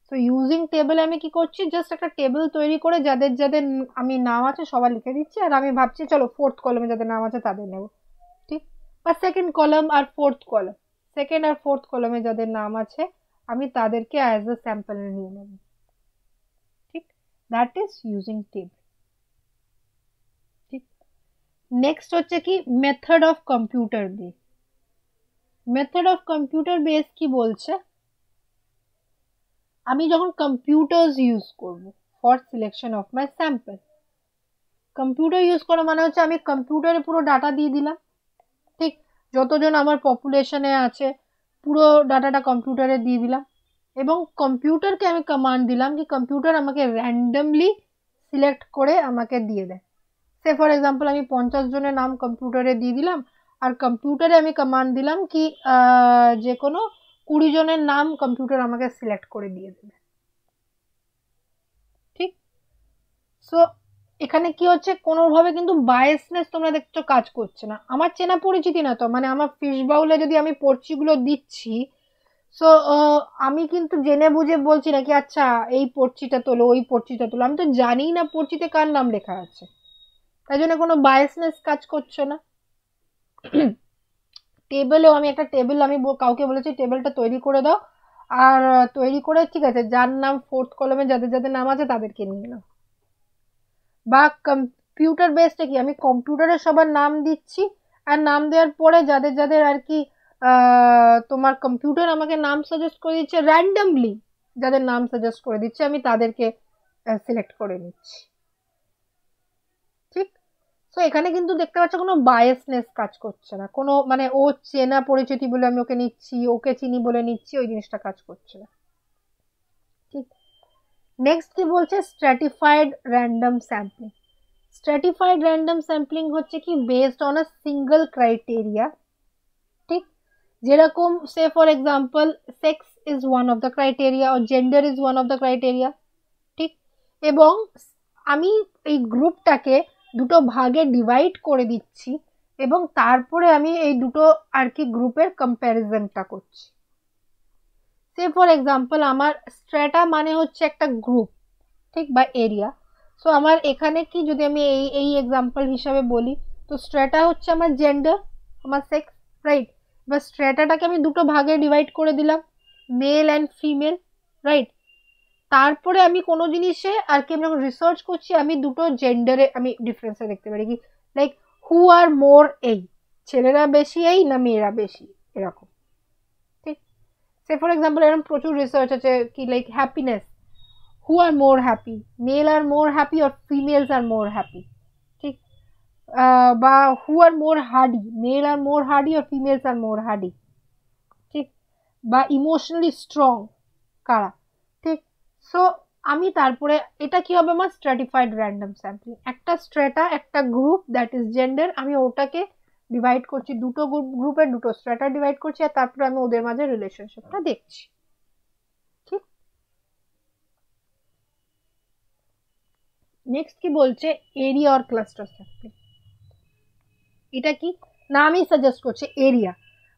So using টেবলে আমি কি করছি, জাস্ট একটা টেবিল তৈরি করে যাদের যাদের আমি নাম আছে সবার লিখে দিচ্ছি, আর আমি ভাবছি চলো ফোর্থ কলমে যাদের নাম আছে তাদের নেব, ঠিক। বা সেকেন্ড কলম আর ফোর্থ কলম, সেকেন্ড আর ফোর্থ কলমে যাদের নাম আছে আমি তাদেরকে অ্যাজ এ স্যাম্পল নিয়ে নেব, ঠিক। দ্যাট ইজ ইউজিং টেবল, ঠিক। নেক্সট হচ্ছে কি method of computer base. Method of computer base কি বলছে, আমি যখন কম্পিউটার্স ইউজ করব for selection of my sample, computer use করা মানে হচ্ছে আমি কম্পিউটারে পুরো ডাটা দিয়ে দিলাম, ঠিক। যতজন আমার পপুলেশনে আছে পুরো ডাটাটা কম্পিউটারে দিয়ে দিলাম, এবং কম্পিউটারকে আমি কমান্ড দিলাম কি কম্পিউটার আমাকে র্যান্ডমলি সিলেক্ট করে আমাকে দিয়ে দেয়। সে ফর এক্সাম্পল আমি 50 জনের নাম কম্পিউটারে দিয়ে দিলাম, আর কম্পিউটারে আমি কমান্ড দিলাম কি যে কোনো 20 জনের নাম কম্পিউটার আমাকে সিলেক্ট করে দিয়ে দেবে, ঠিক। সো এখানে কি হচ্ছে, কোনোভাবে কিন্তু বায়াসনেস তোমরা দেখছো কাজ করছে না, আমার চেনা পরিচিতি না তো, মানে আমার ফিশ বাউলে যদি আমি পড়চিগুলো দিচ্ছি, সো আমি কিন্তু জেনে বুঝে বলছি না কি আচ্ছা এই পড়চিটা তোলো ওই পড়চিটা তোলো, আমি তো জানি না পড়চিতে কার নাম লেখা আছে, তাই জন্য কোনো বায়াসনেস কাজ করছে না। টেবিলেও আমি একটা টেবিল আমি কাউকে বলেছি টেবিলটা তৈরি করে দাও, আর তৈরি করে ঠিক আছে যার নাম ফোর্থ কলমে যাদের যাদের নাম আছে তাদেরকে নিয়ে নাও। বা কম্পিউটার বেসটা কি আমি কম্পিউটারে সবার নাম দিচ্ছি, আর নাম দেওয়ার পরে যাদের যাদের আর কি তোমার কম্পিউটার আমাকে নাম সাজেস্ট করে দিচ্ছে র্যান্ডমলি, যাদের নাম সাজেস্ট করে দিচ্ছে আমি তাদেরকে সিলেক্ট করে নিচ্ছি, ঠিক। তো এখানে কিন্তু দেখতে পাচ্ছ কোনো বায়াসনেস কাজ করছে না, কোনো মানে ও চেনা পরিচিতি বলে আমি ওকে নিচ্ছি, ওকে চিনি বলে নিচ্ছি, ওই জিনিসটা কাজ করছে না, ঠিক। নেক্সট কি বলছে, stratified random sampling. Stratified random sampling হচ্ছে কি based on a single criteria, ঠিক। যেরকম say for example sex is one of the criteria আর gender is one of the criteria, ঠিক। এবং আমি এই গ্রুপটাকে দুটো ভাগে ডিভাইড করে দিচ্ছি, এবং তারপরে আমি এই দুটো আর কি গ্রুপের কম্প্যারিজনটা করছি। সে ফর এক্সাম্পল আমার স্ট্র্যাটা মানে হচ্ছে একটা গ্রুপ, ঠিক, বা এরিয়া। সো আমার এখানে কি যদি আমি এই এই এক্সাম্পল হিসাবে বলি, তো স্ট্র্যাটা হচ্ছে আমার জেন্ডার, আমার সেক্স, রাইট। বা স্ট্র্যাটাটাকে আমি দুটো ভাগে ডিভাইড করে দিলাম, মেল অ্যান্ড ফিমেল, রাইট। তারপরে আমি কোনো জিনিসে আর কি আমি যখন রিসার্চ করছি আমি দুটো জেন্ডারে আমি ডিফারেন্সে দেখতে পারি কি, লাইক হু আর মোর এই, ছেলেরা বেশি এই না মেয়েরা বেশি, এরকম, ঠিক। সে ফর এক্সাম্পল এরকম প্রচুর রিসার্চ আছে কি like happiness, who are more happy, male are more happy or females are more happy, ঠিক। বা who are more hardy, male are more hardy or females are more hardy, ঠিক। বা ইমোশনালি স্ট্রং কারা, ঠিক। সো আমি তারপরে এটা কি হবে আমার স্ট্র্যাটিফাইড র্যান্ডম স্যাম্পলিং, একটা স্ট্র্যাটা একটা গ্রুপ দ্যাট ইজ জেন্ডার, আমি ওটাকে ডিভাইড করছি দুটো গ্রুপের দুটো স্ট্র্যাটা ডিভাইড করছি, আর তারপরে আমি ওদের মাঝে রিলেশনশিপটা দেখছি, ঠিক। নেক্সট কি বলছে, এরিয়া অর ক্লাস্টার স্যাম্পলিং। এটা কি না আমি সাজেস্ট করছি এরিয়া,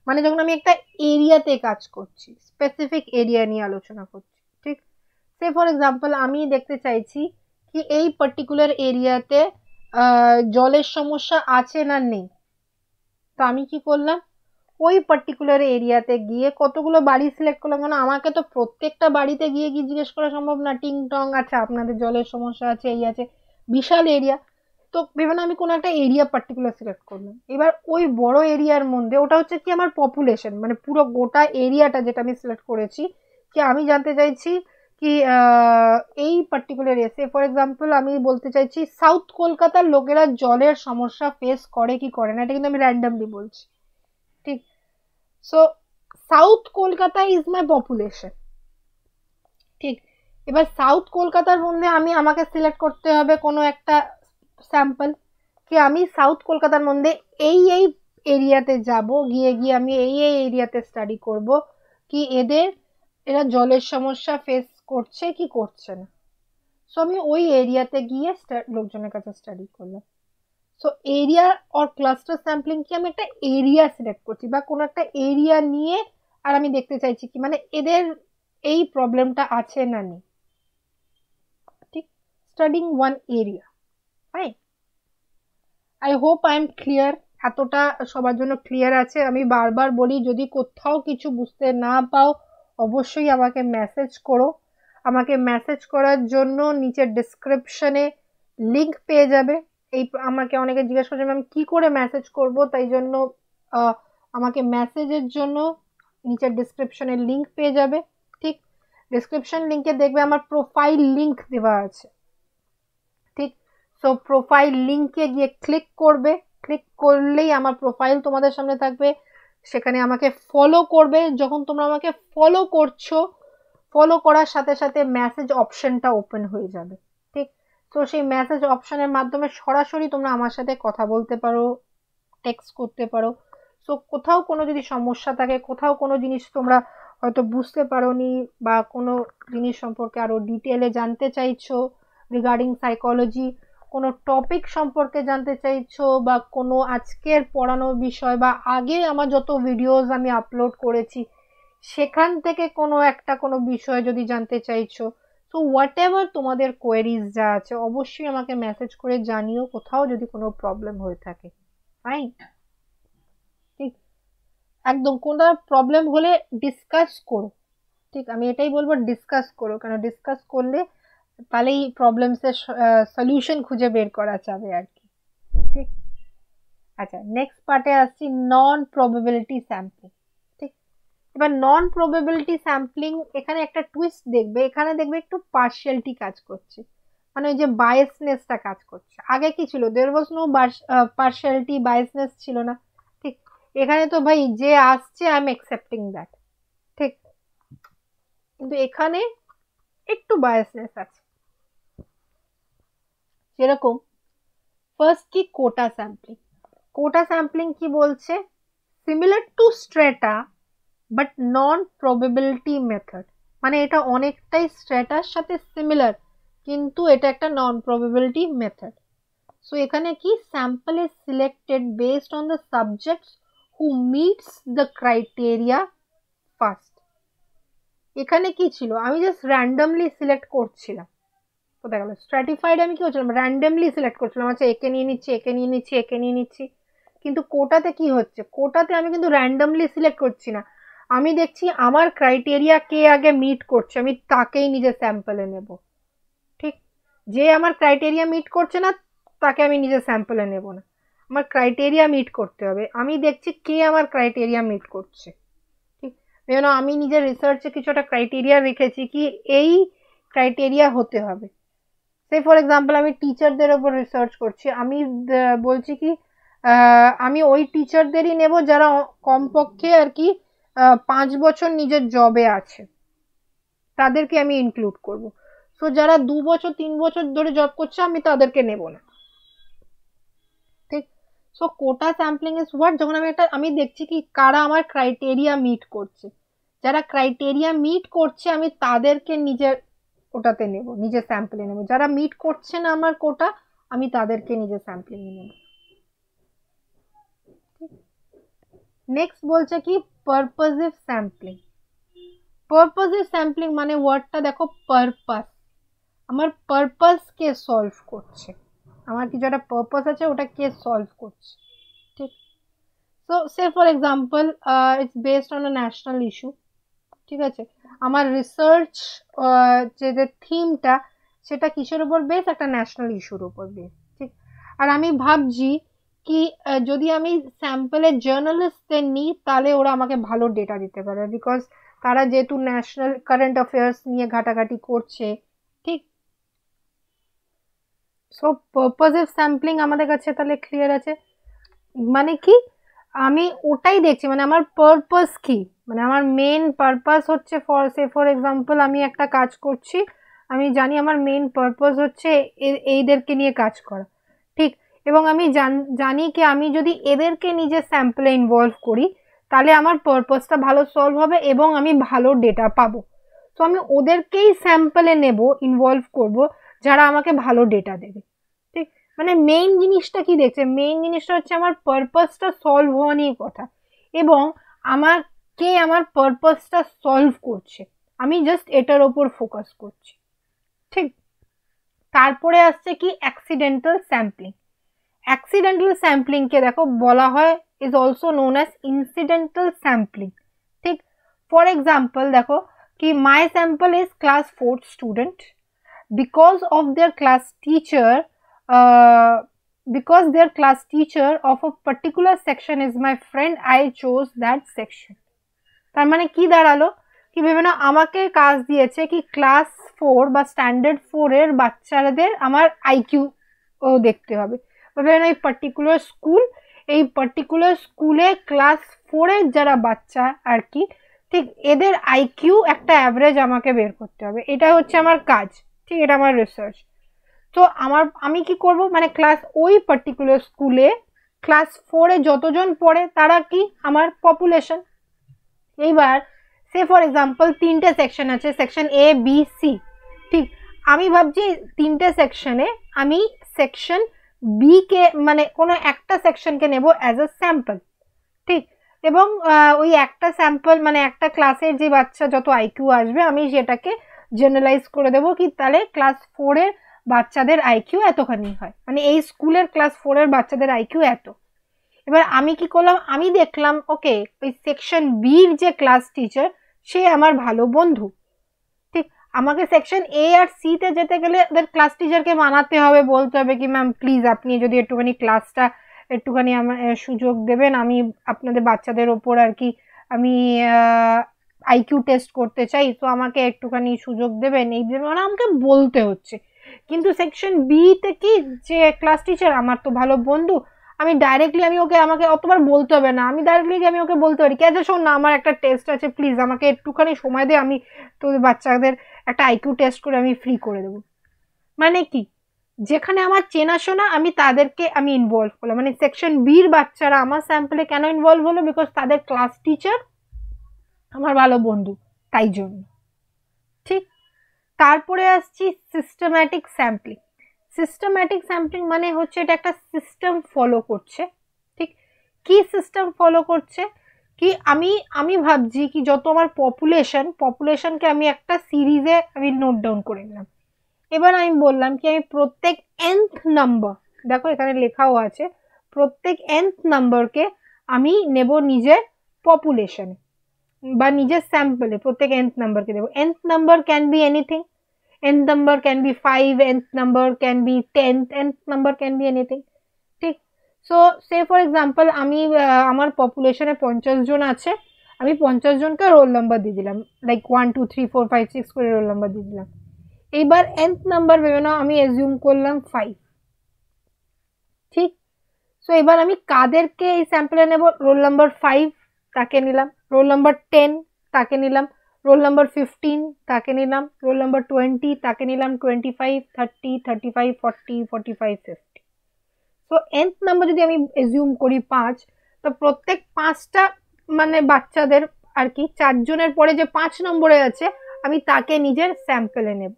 মানে যখন আমি একটা এরিয়াতে কাজ করছি, স্পেসিফিক এরিয়া নিয়ে আলোচনা করছি, ঠিক। সে ফর এক্সাম্পল আমি দেখতে চাইছি কি এই পার্টিকুলার এরিয়াতে জলের সমস্যা আছে না নেই, তো আমি কি করলাম ওই পার্টিকুলার এরিয়াতে গিয়ে কতগুলো বাড়ি সিলেক্ট করলাম, কারণ আমাকে তো প্রত্যেকটা বাড়িতে গিয়ে গিয়ে জিজ্ঞেস করা সম্ভব না, টিং টং আচ্ছা আপনাদের জলের সমস্যা আছে এই আছে, বিশাল এরিয়া। তো ভেবে না আমি কোনো একটা এরিয়া পার্টিকুলার সিলেক্ট করলাম, এবার ওই বড় এরিয়ার মধ্যে ওটা হচ্ছে কি আমার পপুলেশন, মানে পুরো গোটা এরিয়াটা যেটা আমি সিলেক্ট করেছি, কি আমি জানতে চাইছি কি এই পার্টিকুলার এসে ফর এক্সাম্পল আমি বলতে চাইছি সাউথ কলকাতার লোকেরা জলের সমস্যা ফেস করে কি করে না, এটা কিন্তু আমি র্যান্ডমলি বলছি, ঠিক। So south Kolkata is my population, ঠিক। এবার সাউথ কলকাতার মধ্যে আমি আমাকে সিলেক্ট করতে হবে কোনো একটা স্যাম্পল, কি আমি সাউথ কলকাতার মধ্যে এই এই এরিয়াতে যাব, গিয়ে গিয়ে আমি এই এই এরিয়াতে স্টাডি করব কি এরা জলের সমস্যা ফেস করছে কি করছে না। সো আমি ওই এরিয়াতে গিয়ে লোকজনের কাছে স্টাডি করলাম। So area or cluster sampling কি আমি একটা এরিয়া সিলেক্ট করছি বা কোনো একটা এরিয়া নিয়ে আর আমি দেখতে চাইছি কি মানে এদের এই প্রবলেমটা আছে না নেই। ঠিক, studying one area. Fine, I hope I am clear. এতটা সবার জন্য ক্লিয়ার আছে? আমি বারবার বলি, যদি কোথাও কিছু বুঝতে না পাও অবশ্যই আমাকে মেসেজ করো। আমাকে মেসেজ করার জন্য নিচের ডিসক্রিপশনে লিংক পেয়ে যাবে। এই আমাকে অনেকে জিজ্ঞেস করছে ম্যাম কি করে মেসেজ করব, তাই জন্য আমাকে মেসেজের জন্য নিচের ডিসক্রিপশনে লিংক পেয়ে যাবে। ঠিক, ডিসক্রিপশন লিংকে দেখবে আমার প্রোফাইল লিংক দেওয়া আছে। ঠিক, সো প্রোফাইল লিংকে গিয়ে ক্লিক করবে, ক্লিক করলেই আমার প্রোফাইল তোমাদের সামনে থাকবে, সেখানে আমাকে ফলো করবে। যখন তোমরা আমাকে ফলো করছো, ফলো করার সাথে সাথে মেসেজ অপশনটা ওপেন হয়ে যাবে। ঠিক, তো সেই মেসেজ অপশনের মাধ্যমে সরাসরি তোমরা আমার সাথে কথা বলতে পারো, টেক্সট করতে পারো। সো কোথাও কোনো যদি সমস্যা থাকে, কোথাও কোনো জিনিস তোমরা হয়তো বুঝতে পারোনি বা কোনো জিনিস সম্পর্কে আরো ডিটেলে জানতে চাইছো রিগার্ডিং সাইকোলজি, কোনো টপিক সম্পর্কে জানতে চাইছো বা কোনো আজকের পড়ানো বিষয় বা আগে আমার যত ভিডিওস আমি আপলোড করেছি সেখান থেকে কোনো বিষয় যদি জানতে চাইছো, তো হোয়াট এভার তোমাদের কোয়েরিজ যা আছে অবশ্যই আমাকে মেসেজ করে জানিও কোথাও যদি কোনো প্রবলেম হয়ে থাকে। ফাইন, ঠিক, একদম কোনো প্রবলেম হলে ডিসকাস করো। ঠিক, আমি এটাই বলবো, ডিসকাস করো, কারণ ডিসকাস করলে তাহলেই প্রবলেমসের সলিউশন খুঁজে বের করা যাবে আর কি। ঠিক, আচ্ছা নেক্সট পার্টে আসছি, নন প্রবাবিলিটি স্যাম্পলিং। ঠিক, এবার নন প্রবাবিলিটি স্যাম্পলিং এখানে একটা টুইস্ট দেখবে, এখানে দেখবে একটু পার্শিয়ালিটি কাজ করছে, মানে ওই যে বায়াসনেসটা কাজ করছে। আগে কি ছিল, দেয়ার ওয়াজ নো পার্শিয়ালিটি, বায়াসনেস ছিল না। ঠিক, এখানে তো ভাই যে আসছে আই এম অ্যাকসেপ্টিং দ্যাট। ঠিক, কিন্তু এখানে একটু বায়াসনেস আছে। যেরকম ফার্স্ট কি কোটা স্যাম্পলিং, কোটা স্যাম্পলিং কি বলছে, similar to স্ট্রেটা but non probability method, মানে এটা অনেকটাই স্ট্রেটার সাথে সিমিলার কিন্তু এটা একটা নন প্রবাবিলিটি মেথড। সো এখানে কি, sample is selected based on the subjects who meets the criteria first. এখানে কি ছিল, আমি জাস্ট র্যান্ডমলি সিলেক্ট করছিলাম, কোথায় গেল স্ট্র্যাটিফাইড, আমি কি করছিলাম র্যান্ডমলি সিলেক্ট করছিলাম, আচ্ছা একে নিয়ে নিচ্ছি, একে নিয়ে নিচ্ছি, একে নিয়ে নিচ্ছি। কিন্তু কোটাতে কি হচ্ছে, কোটাতে আমি কিন্তু র্যান্ডমলি সিলেক্ট করছি না, আমি দেখছি আমার ক্রাইটেরিয়া কে আগে মিট করছে আমি তাকেই নিজের স্যাম্পলে নেব। ঠিক, যে আমার ক্রাইটেরিয়া মিট করছে না তাকে আমি নিজের স্যাম্পলে নেব না, আমার ক্রাইটেরিয়া মিট করতে হবে, আমি দেখছি কে আমার ক্রাইটেরিয়া মিট করছে। ঠিক, যেন আমি নিজের রিসার্চে কিছু একটা ক্রাইটেরিয়া রেখেছি কি এই ক্রাইটেরিয়া হতে হবে। সে ফর এক্সাম্পল আমি টিচারদের ওপর রিসার্চ করছি, আমি বলছি কি আমি ওই টিচারদেরই নেব যারা কমপক্ষে আর কি 5 বছর নিজের জবে আছে, তাদেরকে আমি ইনক্লুড করব। সো যারা 2 বছর 3 বছর ধরে জব করছে আমি তাদেরকে নেব না। ঠিক, so quota sampling is what, যখন আমি দেখছি কি কারা আমার ক্রাইটেরিয়া মিট করছে, যারা ক্রাইটেরিয়া মিট করছে আমি তাদেরকে নিজের ওটাতে নেব, নিজের স্যাম্পলে নেব, যারা মিট করছে না আমার কোটা আমি তাদেরকে নিজের স্যাম্পলিং নেব। নেক্সট বলছে কি পারপোজিভ স্যাম্পলিং। পারপোজিভ স্যাম্পলিং মানে ওয়ার্ডটা দেখো, পারপাস, আমার পারপাস কে সলভ করছে, আমার কিছু একটা পারপাস আছে ওটা কে সলভ করছে। ঠিক, so say for example it's based on a national issue. ঠিক আছে, আমার রিসার্চ যে থিমটা সেটা কিসের উপর বেস, একটা ন্যাশনাল ইস্যুর উপর বেস। ঠিক, আর আমি ভাবছি কি যদি আমি স্যাম্পলের জার্নালিস্টদের নিই তাহলে ওরা আমাকে ভালো ডেটা দিতে পারে, বিকজ তারা যেহেতু ন্যাশনাল কারেন্ট অ্যাফেয়ার্স নিয়ে ঘাটাঘাটি করছে। ঠিক, সো পারপোজিভ স্যাম্পলিং আমাদের কাছে তাহলে ক্লিয়ার আছে, মানে কি আমি ওটাই দেখছি, মানে আমার পারপাস কি, মানে আমার মেন পারপাস হচ্ছে ফর এক্সাম্পল আমি একটা কাজ করছি, আমি জানি আমার মেন পারপাস হচ্ছে এইদেরকে নিয়ে কাজ করা। ঠিক, এবং আমি জানি কি আমি যদি এদেরকে নিজের স্যাম্পলে ইনভলভ করি তাহলে আমার পারপাসটা ভালো সলভ হবে এবং আমি ভালো ডেটা পাবো। তো আমি ওদেরকেই স্যাম্পলে নেব, ইনভলভ করব যারা আমাকে ভালো ডেটা দেবে। ঠিক, মানে মেইন জিনিসটা কি দেখছে, মেইন জিনিসটা হচ্ছে আমার পারপাসটা সলভ হওয়া নিয়ে কথা, এবং আমাকে কে আমার পারপাসটা সলভ করছে, আমি জাস্ট এটার ওপর ফোকাস করছি। ঠিক, তারপরে আসছে কি অ্যাক্সিডেন্টাল স্যাম্পলিং। অ্যাক্সিডেন্টাল স্যাম্পলিংকে দেখো বলা হয় is also known as incidental sampling. ঠিক, ফর এক্সাম্পল দেখো कि my sample is class 4 student because of their class teacher uh, because their class teacher of a particular section is my friend, I chose that section. তার মানে কি দাঁড়ালো, কি ভেবে না আমাকে কাজ দিয়েছে কি ক্লাস 4 বা স্ট্যান্ডার্ড 4 এর বাচ্চাদের আমার আইকিউ ও দেখতে হবে, ভেবে না এই পার্টিকুলার স্কুল, এই পার্টিকুলার স্কুলে ক্লাস 4 এর যারা বাচ্চা আর কি, ঠিক এদের আইকিউ একটা অ্যাভারেজ আমাকে বের করতে হবে, এটা হচ্ছে আমার কাজ। ঠিক, এটা আমার রিসার্চ। তো আমি কি করব, মানে ক্লাস ওই পার্টিকুলার স্কুলে ক্লাস 4 এ যতজন পড়ে তারা কি আমার পপুলেশন। এইবার সে ফর এক্সাম্পল 3টে সেকশন আছে, সেকশন এ বি সি। ঠিক, আমি ভাবছি 3টে সেকশনে আমি সেকশন বি কে মানে কোনো একটা সেকশনকে নেব অ্যাজ আ স্যাম্পল। ঠিক, এবং ওই একটা স্যাম্পল মানে একটা ক্লাসের যে বাচ্চা যত আইকিউ আসবে আমি সেটাকে জেনারেলাইজ করে দেবো কি তাহলে ক্লাস 4 এর বাচ্চাদের আইকিউ এতখানি হয়, মানে এই স্কুলের ক্লাস 4 এর বাচ্চাদের আইকিউ এত। এবার আমি কি করলাম, আমি দেখলাম ওকে ওই সেকশন বির যে ক্লাস টিচার সে আমার ভালো বন্ধু। ঠিক, আমাকে সেকশন এ আর সি তে যেতে গেলে ওদের ক্লাস টিচারকে মানাতে হবে, বলতে হবে কি ম্যাম প্লিজ আপনি যদি একটুখানি ক্লাসটা একটুখানি আমার সুযোগ দেবেন, আমি আপনাদের বাচ্চাদের ওপর আর কি আমি আইকিউ টেস্ট করতে চাই, তো আমাকে একটুখানি সুযোগ দেবেন, এই মানে আমাকে বলতে হচ্ছে। কিন্তু সেকশন বি তে কি যে ক্লাস টিচার আমার তো ভালো বন্ধু, আমি ডাইরেক্টলি আমি ওকে আমাকে অতবার বলতে হবে না, আমি ডাইরেক্টলি আমি ওকে বলতে পারি কি আচ্ছা শোন না আমার একটা টেস্ট আছে প্লিজ আমাকে একটুখানি সময় দে, আমি তোদের বাচ্চাদের একটা আইকিউ টেস্ট করে আমি ফ্রি করে দেবো। মানে কি, যেখানে আমার চেনাশোনা আমি তাদেরকে আমি ইনভলভ করলাম, মানে সেকশন বির বাচ্চারা আমার স্যাম্পলে কেন ইনভলভ হলো, বিকজ তাদের ক্লাস টিচার আমার ভালো বন্ধু, তাই জন্য। ঠিক, তারপরে আসছি সিস্টেম্যাটিক স্যাম্পলিং। সিস্টেম্যাটিক স্যাম্পলিং মানে হচ্ছে এটা একটা সিস্টেম ফলো করছে। ঠিক, কি সিস্টেম ফলো করছে, কি আমি ভাবছি কি যত আমার পপুলেশনকে আমি একটা সিরিজে আমি নোট ডাউন করে নিলাম। এবার আমি বললাম কি আমি প্রত্যেক nth নাম্বার, দেখো এখানে লেখাও আছে, প্রত্যেক nth নাম্বারকে আমি নেব নিজের পপুলেশনে বা নিজের স্যাম্পলে, প্রত্যেক nth নাম্বারকে দেবো। nth number can be anything, nth number can be 5, nth number can be 10th, nth number can be anything. ঠিক, সো সে ফর এক্সাম্পল আমি আমার পপুলেশনে 50 জন আছে, আমি 50 জনকে রোল নাম্বার দিয়ে দিলাম, লাইক 1 2 3 4 5 6 করে রোল নাম্বার দিয়ে দিলাম। এইবার nth নাম্বার ভেবে নাও আমি অ্যাজিউম করলাম 5। ঠিক, সো এবার আমি কাদেরকে এই স্যাম্পলে নেব, রোল নাম্বার 5 তাকে নিলাম, রোল নাম্বার 10 তাকে নিলাম, রোল নাম্বার 15 তাকে নিলাম, রোল নাম্বার 20 তাকে নিলাম, 25 30 35 40 45 50। সো nth নাম্বার যদি আমি এজিউম করি 5, তো প্রত্যেক 5টা মানে বাচ্চাদের আর কি 4 জনের পরে যে 5 নম্বরে আছে আমি তাকে নিজের স্যাম্পলে নেব।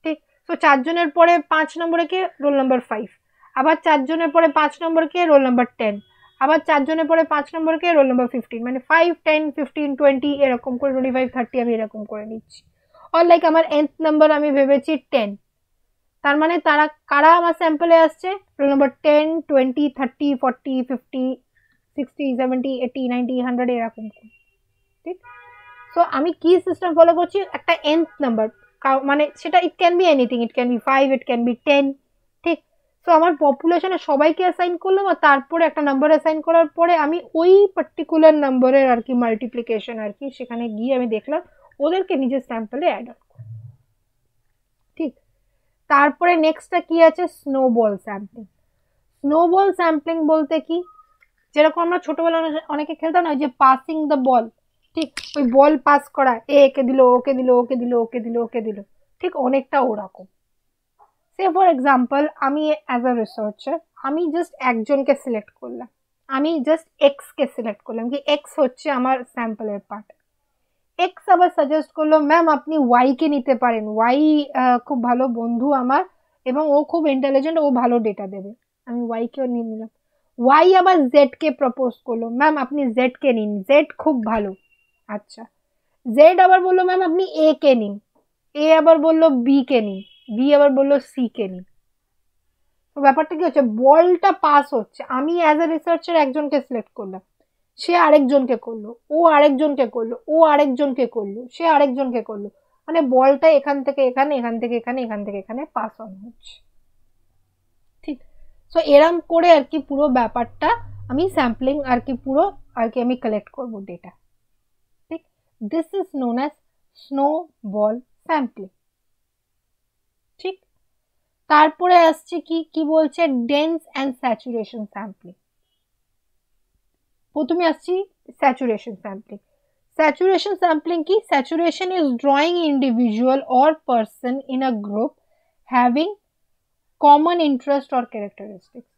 ঠিক, তো 4 জনের পরে 5 নম্বরে কে, রোল নাম্বার 5, আবার 4 জনের পরে 5 নম্বরকে রোল নাম্বার 10, আবার 4 জনের পরে 5 নম্বরকে রোল নাম্বার 15, মানে 5 10 15 20 এরকম করে 25 30 আমি এরকম করে নিচ্ছি। অর লাইক আমার nth নাম্বার আমি ভেবেছি 10, তার মানে তারা কারা আমার স্যাম্পলে আসছে, রোল নাম্বার 10 20 30 40 50 60 70 80 90 100 এরকম। ঠিক, সো আমি কি সিস্টেম ফলো করছি, একটা nth নাম্বার মানে সেটা it can be anything, it can be 5, it can be 10। ঠিক, সো আমার পপুলেশনে সবাইকে অ্যাসাইন করলাম আর তারপরে একটা নাম্বার অ্যাসাইন করার পরে আমি ওই পার্টিকুলার নাম্বারের আর কি মাল্টিপ্লিকেশন আর কি সেখানে গিয়ে আমি দেখলাম ওদেরকে নিজের স্যাম্পলে অ্যাড অন। ঠিক, তারপরে নেক্সটটা কি আছে, স্নোবল স্যাম্পলিং। স্নোবল স্যাম্পলিং বলতে কি, যেরকম আমরা ছোটবেলা অনেকে খেলতাম না ওই যে পাসিং দ্য বল, ঠিক ওই বল পাস করা, একে দিল ওকে দিল ওকে দিল ওকে দিল ওকে দিল, ঠিক অনেকটা ওরকম। সে ফর এক্সাম্পল আমি অ্যাজ আ রিসার্চার আমি জাস্ট একজনকে সিলেক্ট করলাম, আমি জাস্ট এক্স কে সিলেক্ট করলাম কি এক্স হচ্ছে আমার স্যাম্পলের পার্ট। এক্স আবার সাজেস্ট করলো ম্যাম আপনি ওয়াই কে নিতে পারেন, ওয়াই খুব ভালো বন্ধু আমার এবং ও খুব ইন্টেলিজেন্ট, ও ভালো ডেটা দেবে, আমি ওয়াই কেও নিয়ে নিলাম। ওয়াই আবার জেড কে প্রপোজ করলো ম্যাম আপনি জেড কে নিন, জেড খুব ভালো, আচ্ছা, জেড আবার বললো ম্যাম আপনি এ কে নিন, এ আবার বললো বি কে নিন, বি আবার বললো সি কে নিন। তো ব্যাপারটা কি হচ্ছে, বলটা পাস হচ্ছে, আমি অ্যাজ এ রিসার্চার একজনকে সিলেক্ট করলাম, সে আরেকজনকে করলো, ও আরেকজনকে করলো, ও আরেকজনকে করলো, সে আরেকজনকে করলো, মানে বলটা এখান থেকে এখানে, এখান থেকে এখানে, এখান থেকে এখানে পাস অন হচ্ছে। ঠিক, সো এরম করে আর কি পুরো ব্যাপারটা আমি স্যাম্পলিং আর কি পুরো আর কি আমি কালেক্ট করব ডেটা। ঠিক, this is known as snow ball sampling. ঠিক, তারপরে আসছে কি কি বলছে, ডেন্স অ্যান্ড স্যাচুরেশন স্যাম্পলিং। প্রথমে আসছি স্যাচুরেশন স্যাম্পলিং। স্যাচুরেশন স্যাম্পলিং কি, saturation is drawing individual or person in a group having common interest or characteristics.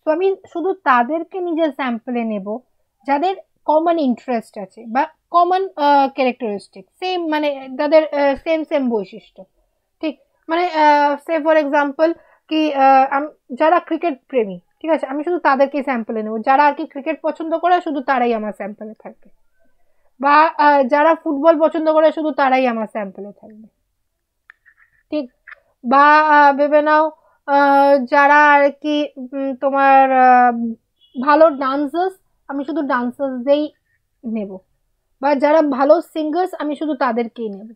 তো আমি শুধু তাদেরকে নিজের স্যাম্পলে নেব যাদের কমন ইন্টারেস্ট আছে বা কমন ক্যারেক্টারিস্টিক সেম, মানে তাদের সেম সেম বৈশিষ্ট্য। ঠিক, মানে সে ফর এক্সাম্পল কি যারা ক্রিকেট প্রেমী, ঠিক আছে, আমি শুধু তাদেরকে স্যাম্পলে নেব, যারা আর কি ক্রিকেট পছন্দ করে শুধু তারাই আমার স্যাম্পলে থাকবে, বা যারা ফুটবল পছন্দ করে শুধু তারাই আমার স্যাম্পলে থাকবে। ঠিক, বা ভেবে নাও যারা আর কি তোমার ভালো ডান্সার্স, আমি শুধু ডান্সার্সদেরই নেব, বা যারা ভালো সিঙ্গার্স আমি শুধু তাদেরকেই নেব।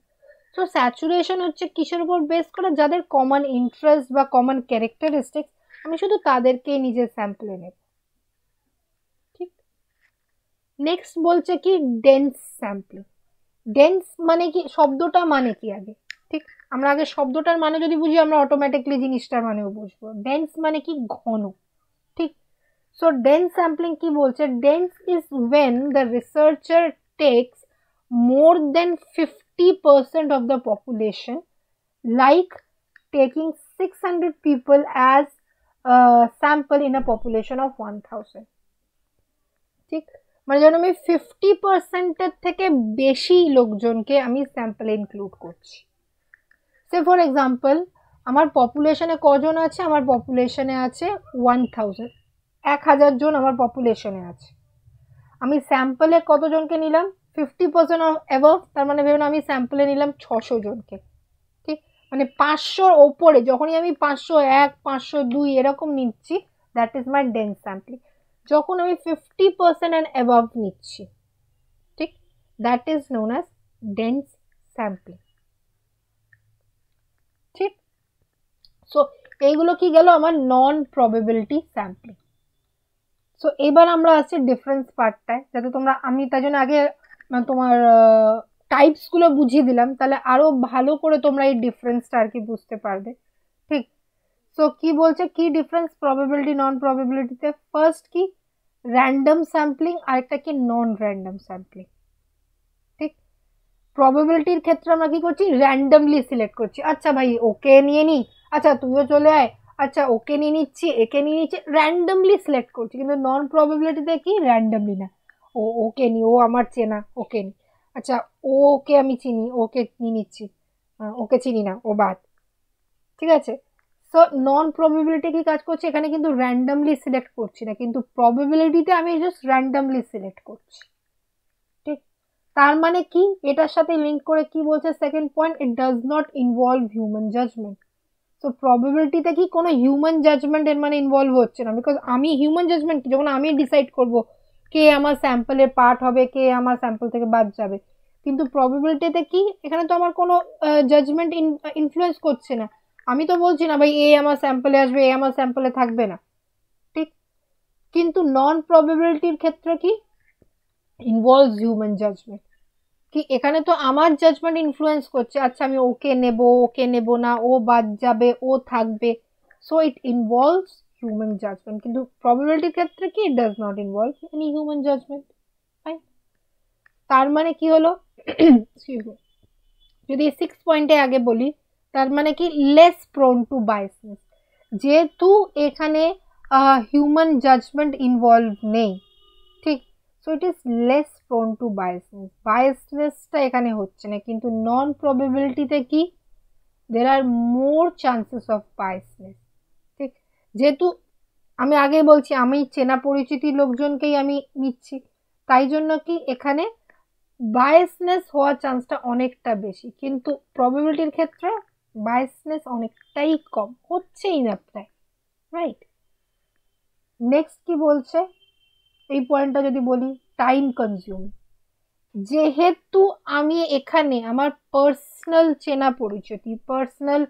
তো স্যাচুরেশন হচ্ছে কিসের উপর বেস করে, যাদের কমন ইন্টারেস্ট বা কমন ক্যারেক্টারিস্টিক্স আমি শুধু তাদেরকেই নিজের স্যাম্পলে নেব। ঠিক, নেক্সট বলছে কি ডেন্স স্যাম্পলিং। ডেন্স মানে কি, শব্দটা মানে কি আগে, ঠিক, আমরা আগে শব্দটার মানে যদি বুঝি আমরা অটোমেটিকলি জিনিসটার মানেও বুঝবো। ডেন্স মানে কি, ঘন। ঠিক, সো ডেন্স স্যাম্পলিং কি বলছে, dense is when the researcher takes more than 50% of the population, like taking 600 people as a sample in a population of 1000. ঠিক, মানে যেন আমি 50%-এর থেকে বেশি লোকজনকে আমি স্যাম্পলে ইনক্লুড করছি। সে ফর এক্সাম্পল আমার পপুলেশনে কজন আছে, আমার পপুলেশনে আছে 1000, 1000 জন আমার পপুলেশনে আছে, আমি স্যাম্পলে কতজনকে নিলাম, 50% অফ অ্যাবভ, তার মানে ভেবেন আমি স্যাম্পলে নিলাম 600 জনকে। ঠিক, মানে 500-র ওপরে যখনই আমি 501, 502 এরকম নিচ্ছি, that is my dense sampling. যখন আমি 50% অ্যান্ড অ্যাবভ নিচ্ছি, ঠিক, that is known as dense sampling. ঠিক, সো এইগুলো কি গেল আমার নন প্রবাবিলিটি স্যাম্পলিং। সো এবার আমরা আসছি ডিফারেন্স পার্টটায়, যাতে তোমরা, আমি তাই জন্য আগে তোমার টাইপস গুলো বুঝিয়ে দিলাম, তাহলে আরো ভালো করে তোমরা এই ডিফারেন্সটা আর কি বুঝতে পারবে। ঠিক, সো কি বলছে, কি ডিফারেন্স প্রবাবিলিটি নন প্রবাবিলিটিতে, ফার্স্ট কি র্যান্ডম স্যাম্পলিং, আরেকটা কি নন র্যান্ডম স্যাম্পলিং। ঠিক, প্রবাবিলিটির ক্ষেত্রে আমরা কি করছি, র্যান্ডমলি সিলেক্ট করছি, আচ্ছা ভাই ওকে নিয়ে নি, আচ্ছা তুইও চলে আয়, আচ্ছা ওকে নিয়ে নিচ্ছি, একে নিয়ে নিচ্ছি, র্যান্ডমলি সিলেক্ট করছি। কিন্তু নন প্রবাবিলিটিতে কি, র্যান্ডমলি না, ওকে নি, ও আমার চেনা, ওকে নি, আচ্ছা ওকে আমি চিনি, ওকে নিয়ে নিচ্ছি, ওকে চিনি না, ও বাদ। ঠিক আছে, সো নন প্রবাবিলিটি কি কাজ করছে, এখানে কিন্তু র্যান্ডমলি সিলেক্ট করছি না, কিন্তু প্রবাবিলিটিতে আমি জাস্ট র্যান্ডমলি সিলেক্ট করছি। ঠিক, তার মানে কি, এটার সাথে লিঙ্ক করে কি বলছে second point, it does not involve human judgement. So প্রবাবিলিটিতে কি কোনো হিউম্যান জাজমেন্ট এর মানে ইনভলভ হচ্ছে না, বিকজ আমি হিউম্যান জাজমেন্ট যখন আমি ডিসাইড করব কে আমার স্যাম্পলের পার্ট হবে, কে আমার স্যাম্পল থেকে বাদ যাবে। কিন্তু প্রবাবিলিটিতে কি, এখানে তো আমার কোনো জাজমেন্ট ইনফ্লুয়েন্স করছে না, আমি তো বলছি না ভাই এ আমার স্যাম্পলে আসবে, এ আমার স্যাম্পলে থাকবে না। ঠিক, কিন্তু নন প্রবাবিলিটির ক্ষেত্রে কি ইনভলভ হিউম্যান জাজমেন্ট, কি এখানে তো আমার জাজমেন্ট ইনফ্লুয়েন্স করছে, আচ্ছা আমি ওকে নেব, ওকে নেব না, ও বাদ যাবে, ও থাকবে, so it involves human judgement. কিন্তু প্রবাবিলিটির ক্ষেত্রে কি, it does not involve any human judgement. তার মানে কি হলো, যদি 6 পয়েন্টে আগে বলি, তার মানে কি লেস প্রোন টু বায়াসনেস, যেহেতু এখানে হিউম্যান জাজমেন্ট ইনভলভ নেই। ঠিক, so it is less prone to biasness, বায়াসনেসটা এখানে হচ্ছে না। কিন্তু নন প্রবাবিলিটিতে কি, there are more chances of biasness. ঠিক, যেহেতু আমি আগে বলছি আমি চেনা পরিচিতি লোকজনকেই আমি নিচ্ছি, তাই জন্য কি এখানে বায়াসনেস হওয়ার চান্সটা অনেকটা বেশি, কিন্তু প্রবাবিলিটির ক্ষেত্রে বায়াসনেস অনেকটাই কম, হচ্ছেই না প্রায়, রাইট? নেক্সট কি বলছে এই পয়েন্টটা যদি বলি, টাইম কনজিউম। যেহেতু আমি এখানে আমার পার্সোনাল চেনা পরিচিতি, পার্সোনাল